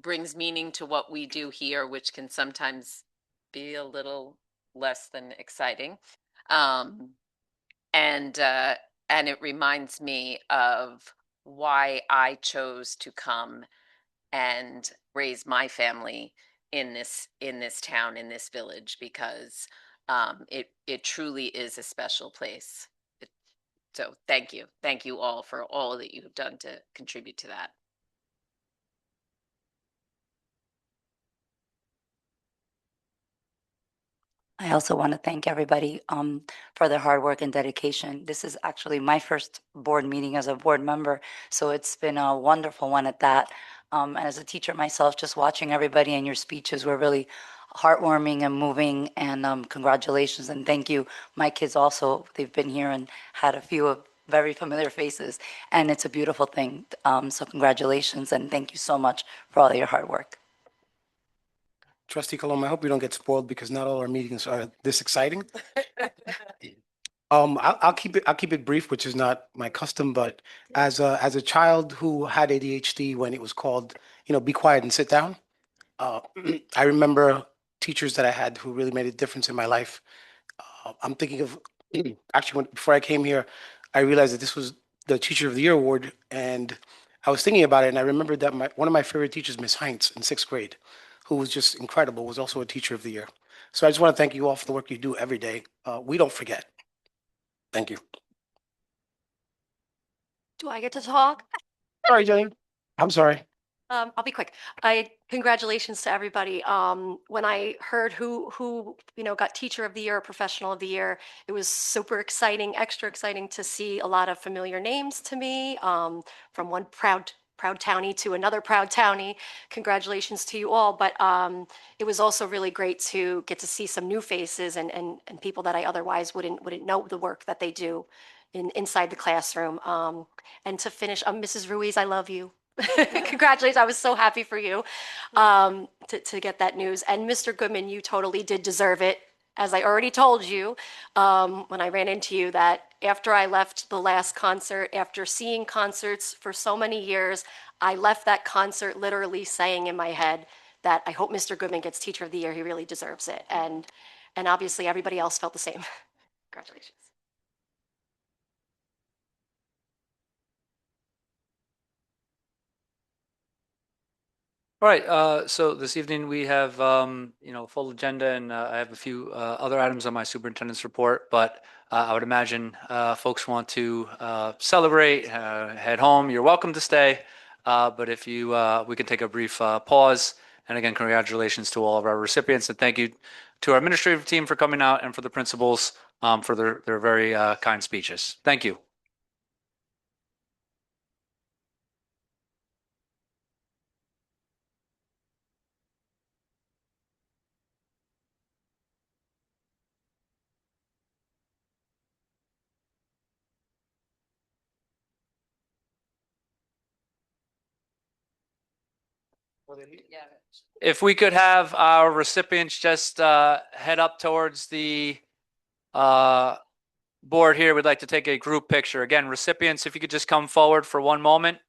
brings meaning to what we do here, which can sometimes be a little less than exciting. And it reminds me of why I chose to come and raise my family in this town, in this village, because it truly is a special place. So thank you all for all that you have done to contribute to that. I also want to thank everybody for their hard work and dedication. This is actually my first board meeting as a board member, so it's been a wonderful one at that. And as a teacher myself, just watching everybody and your speeches were really heartwarming and moving. And congratulations and thank you. My kids also, they've been here and had a few of very familiar faces, and it's a beautiful thing. So congratulations and thank you so much for all your hard work. Trustee Coloma, I hope you don't get spoiled because not all our meetings are this exciting. I'll keep it brief, which is not my custom, but as a child who had ADHD when it was called, be quiet and sit down, I remember teachers that I had who really made a difference in my life. I'm thinking of actually before I came here, I realized that this was the Teacher of the Year award, and I was thinking about it, and I remembered that one of my favorite teachers, Miss Heinz, in sixth grade, who was just incredible, was also a Teacher of the Year. So I just want to thank you all for the work you do every day. We don't forget. Thank you. Do I get to talk? Sorry, Jenny. I'm sorry. I'll be quick. Congratulations to everybody. When I heard who got Teacher of the Year or Professional of the Year, it was super exciting, extra exciting to see a lot of familiar names to me, from one proud townie to another proud townie. Congratulations to you all. But it was also really great to get to see some new faces and people that I otherwise wouldn't know the work that they do inside the classroom. And to finish, Mrs. Ruiz, I love you. Congratulations. I was so happy for you to get that news. And Mr. Goodman, you totally did deserve it. As I already told you when I ran into you, that after I left the last concert, after seeing concerts for so many years, I left that concert literally saying in my head that I hope Mr. Goodman gets Teacher of the Year. He really deserves it. And obviously everybody else felt the same. Congratulations. All right, so this evening we have, a full agenda and I have a few other items on my superintendent's report, but I would imagine folks want to celebrate, head home, you're welcome to stay. But if we can take a brief pause. And again, congratulations to all of our recipients and thank you to our administrative team for coming out and for the principals for their very kind speeches. Thank you. If we could have our recipients just head up towards the board here, we'd like to take a group picture. Again, recipients, if you could just come forward for one moment.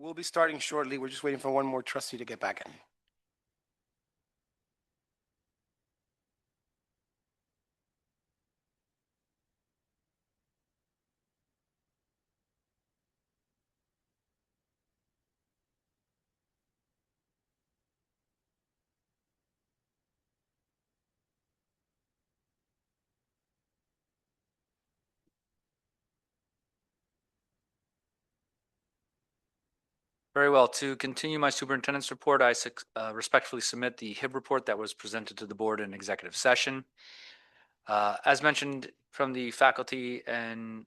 We'll be starting shortly. We're just waiting for one more trustee to get back in. Very well. To continue my superintendent's report, I respectfully submit the HIB report that was presented to the board in executive session. As mentioned from the faculty and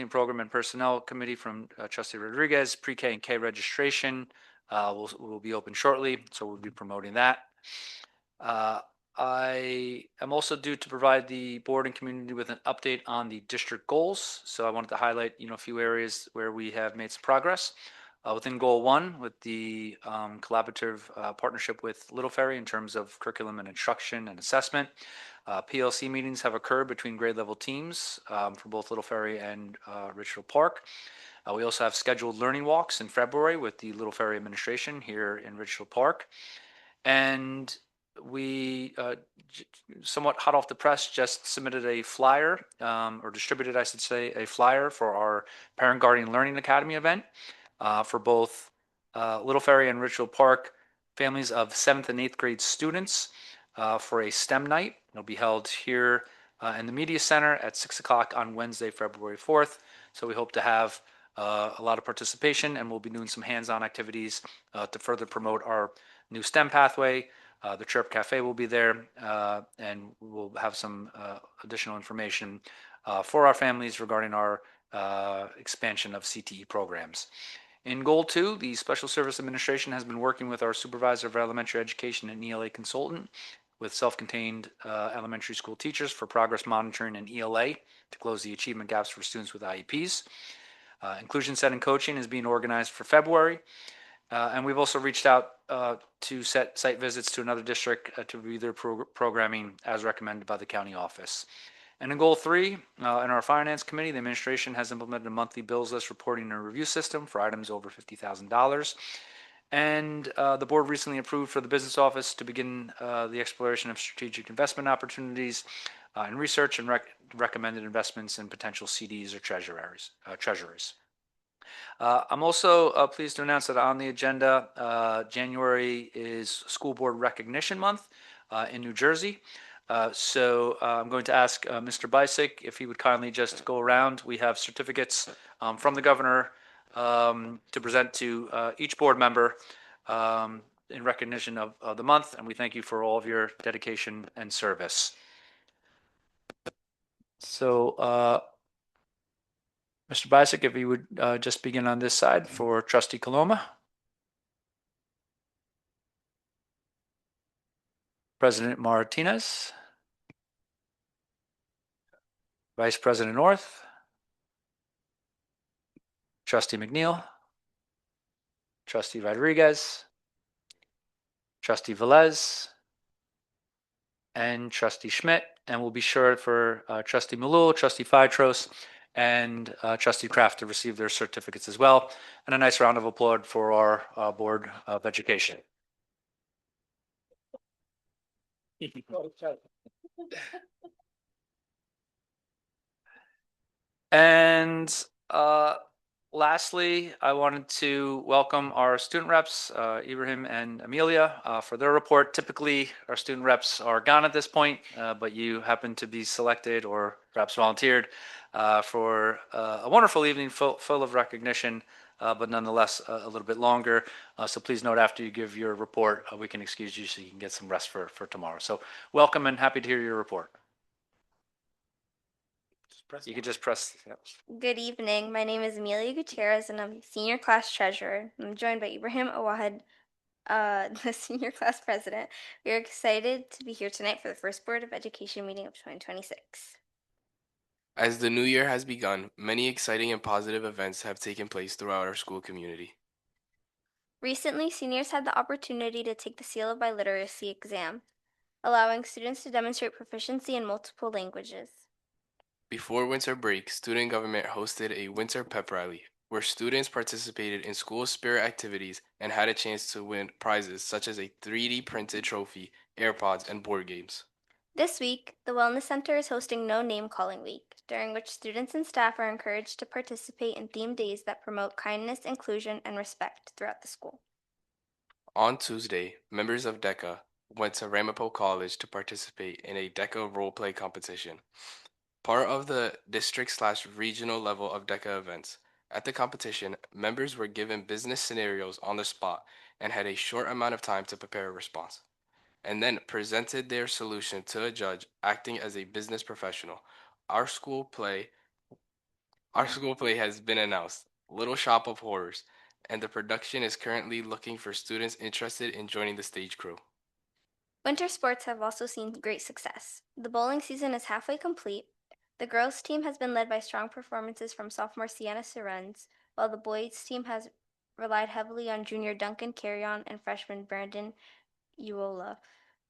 program and personnel committee from Trustee Rodriguez, pre-K and K registration will be open shortly, so we'll be promoting that. I am also due to provide the board and community with an update on the district goals. So I wanted to highlight, a few areas where we have made some progress. Within Goal 1, with the collaborative partnership with Little Ferry in terms of curriculum and instruction and assessment. PLC meetings have occurred between grade level teams for both Little Ferry and Richfield Park. We also have scheduled learning walks in February with the Little Ferry administration here in Richfield Park. And we, somewhat hot off the press, just submitted a flyer, or distributed, I should say, a flyer for our Parent Guardian Learning Academy event for both Little Ferry and Richfield Park families of 7th and 8th grade students for a STEM night. It'll be held here in the Media Center at 6 o'clock on Wednesday, February 4th. So we hope to have a lot of participation, and we'll be doing some hands-on activities to further promote our new STEM pathway. The Chirp Cafe will be there, and we'll have some additional information for our families regarding our expansion of CTE programs. In Goal 2, the Special Service Administration has been working with our Supervisor of Elementary Education and ELA consultant with self-contained elementary school teachers for progress monitoring and ELA to close the achievement gaps for students with IEPs. Inclusion setting coaching is being organized for February. And we've also reached out to set site visits to another district to review their programming as recommended by the county office. And in Goal 3, in our Finance Committee, the administration has implemented a monthly bills list reporting and review system for items over $50,000. And the board recently approved for the business office to begin the exploration of strategic investment opportunities in research and recommended investments in potential CDs or treasuries. I'm also pleased to announce that on the agenda, January is School Board Recognition Month in New Jersey. So I'm going to ask Mr. Bisick if he would kindly just go around. We have certificates from the governor to present to each board member in recognition of the month, and we thank you for all of your dedication and service. So Mr. Bisick, if you would just begin on this side for Trustee Coloma. President Martinez. Vice President North. Trustee McNeil. Trustee Rodriguez. Trustee Velez. And Trustee Schmidt. And we'll be sure for Trustee Malul, Trustee Phytros, and Trustee Kraft to receive their certificates as well. And a nice round of applause for our Board of Education. And lastly, I wanted to welcome our student reps, Ibrahim and Amelia, for their report. Typically, our student reps are gone at this point, but you happen to be selected or perhaps volunteered for a wonderful evening full of recognition, but nonetheless a little bit longer. So please note after you give your report, we can excuse you so you can get some rest for tomorrow. So welcome and happy to hear your report. You could just press. Yep. Good evening. My name is Amelia Gutierrez, and I'm senior class treasurer. I'm joined by Ibrahim Awad, the senior class president. We are excited to be here tonight for the first Board of Education meeting of 2026. As the new year has begun, many exciting and positive events have taken place throughout our school community. Recently, seniors had the opportunity to take the Seal of Biliteracy exam, allowing students to demonstrate proficiency in multiple languages. Before winter break, student government hosted a winter pep rally where students participated in school spirit activities and had a chance to win prizes such as a 3D printed trophy, AirPods, and board games. This week, the Wellness Center is hosting No Name Calling Week, during which students and staff are encouraged to participate in themed days that promote kindness, inclusion, and respect throughout the school. On Tuesday, members of DECA went to Ramapo College to participate in a DECA roleplay competition, part of the district/regional level of DECA events. At the competition, members were given business scenarios on the spot and had a short amount of time to prepare a response, and then presented their solution to a judge acting as a business professional. Our school play our school play has been announced, Little Shop of Horrors, and the production is currently looking for students interested in joining the stage crew. Winter sports have also seen great success. The bowling season is halfway complete. The girls' team has been led by strong performances from sophomore Sienna Serenz, while the boys' team has relied heavily on junior Duncan Carrion and freshman Brandon Uola.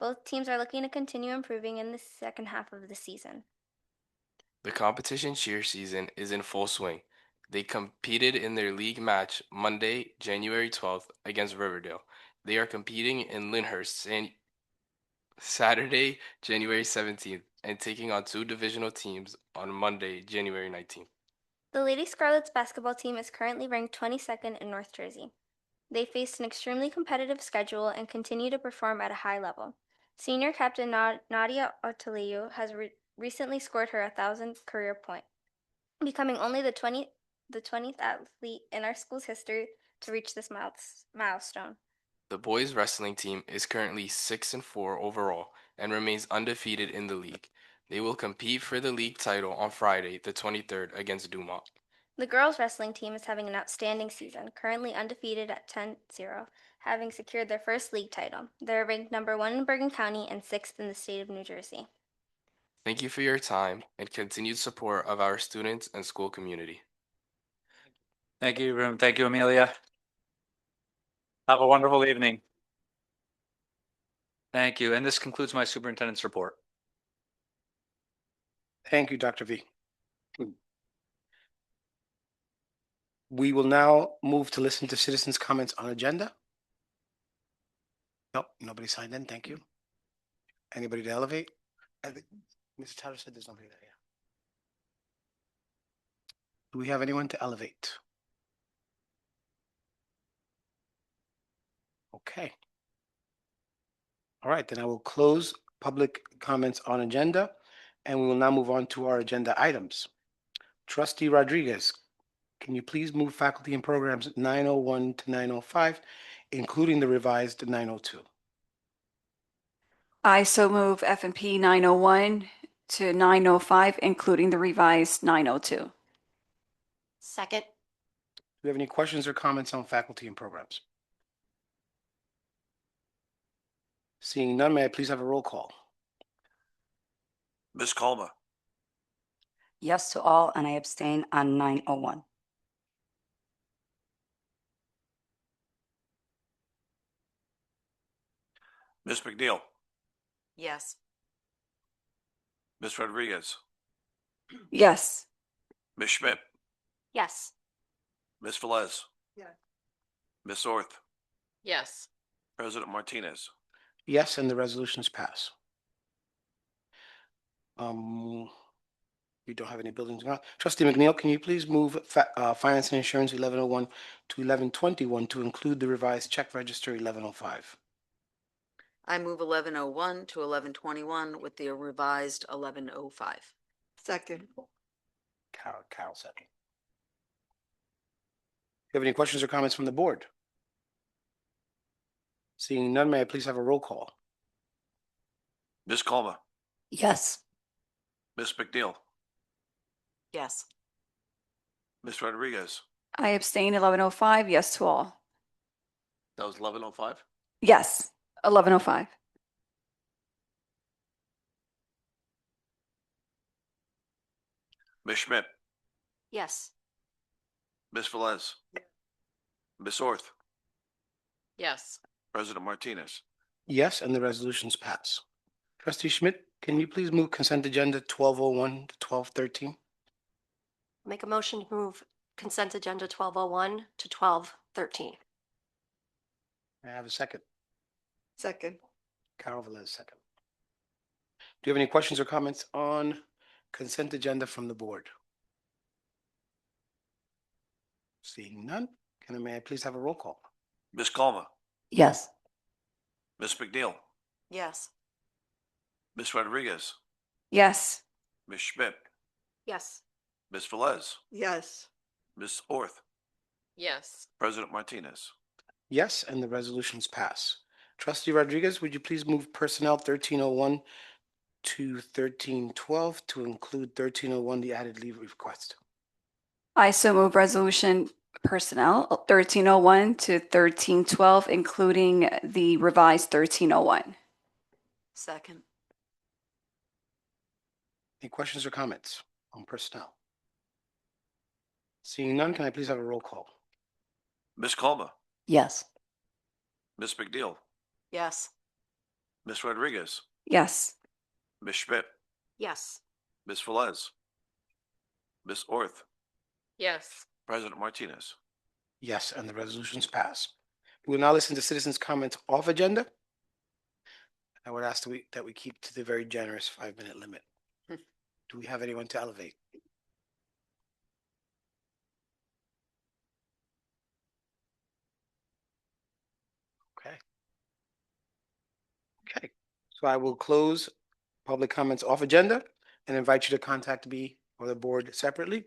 Both teams are looking to continue improving in the second half of the season. The competition cheer season is in full swing. They competed in their league match Monday, January 12th against Riverdale. They are competing in Lyndhurst Saturday, January 17th, and taking on two divisional teams on Monday, January 19th. The Lady Scarlets basketball team is currently ranked 22nd in North Jersey. They faced an extremely competitive schedule and continue to perform at a high level. Senior captain Nadia Otaleu has recently scored her 1,000th career point, becoming only the 20th athlete in our school's history to reach this milestone. The boys wrestling team is currently 6-4 overall and remains undefeated in the league. They will compete for the league title on Friday, the 23rd, against Dumont. The girls wrestling team is having an outstanding season, currently undefeated at 10-0, having secured their first league title. They're ranked number 1 in Bergen County and 6th in the state of New Jersey. Thank you for your time and continued support of our students and school community. Thank you, Ibrahim. Thank you, Amelia. Have a wonderful evening. Thank you. And this concludes my superintendent's report. Thank you, Dr. V. We will now move to listen to citizens' comments on agenda. Nope, nobody signed in. Thank you. Anybody to elevate? I think Mr. Tyler said there's nobody there. Yeah. Do we have anyone to elevate? Okay. All right, then I will close public comments on agenda, and we will now move on to our agenda items. Trustee Rodriguez, can you please move faculty and programs 901 to 905, including the revised 902? I so move F&P 901 to 905, including the revised 902. Second. Do you have any questions or comments on faculty and programs? Seeing none, may I please have a roll call? Ms. Colma, Yes to all, and I abstain on 901. Ms. McNeil, Yes. Ms. Rodriguez, Yes. Ms. Schmidt, Yes. Ms. Velez. Yes. Ms. Orth, Yes. President Martinez. Yes, and the resolutions pass. We don't have any buildings. Trustee McNeil, can you please move Finance and Insurance 1101 to 1121 to include the revised check register 1105? I move 1101 to 1121 with the revised 1105. Second. Carol said. Do you have any questions or comments from the board? Seeing none, may I please have a roll call? Ms. Colma, Yes. Ms. McNeil, Yes. Ms. Rodriguez. I abstain 1105. Yes to all. That was 1105. Yes. 1105. Ms. Schmidt, Yes. Ms. Velez. Ms. Orth, Yes. President Martinez. Yes, and the resolutions pass. Trustee Schmidt, can you please move consent agenda 1201 to 1213? Make a motion to move consent agenda 1201 to 1213. May I have a second? Second. Carol Velez, second. Do you have any questions or comments on consent agenda from the board? Seeing none, may I please have a roll call? Ms. Colma, Yes. Ms. McNeil, Yes. Ms. Rodriguez, Yes. Ms. Schmidt, Yes. Ms. Velez, Yes. Ms. Orth, Yes. President Martinez. Yes, and the resolutions pass. Trustee Rodriguez, would you please move personnel 1301 to 1312 to include 1301, the added leave request? I so move resolution personnel 1301 to 1312, including the revised 1301. Second. Any questions or comments on personnel? Seeing none, can I please have a roll call? Ms. Colma, Yes. Ms. McNeil, Yes. Ms. Rodriguez, Yes. Ms. Schmidt, Yes. Ms. Velez, Ms. Orth, Yes. President Martinez. Yes, and the resolutions pass. We will now listen to citizens' comments off agenda. I would ask that we keep to the very generous 5-minute limit. Do we have anyone to elevate? Okay. Okay, so I will close public comments off agenda and invite you to contact me or the board separately.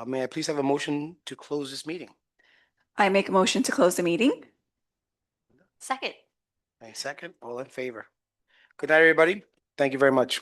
May I please have a motion to close this meeting? I make a motion to close the meeting. Second. A second, all in favor. Good night, everybody. Thank you very much.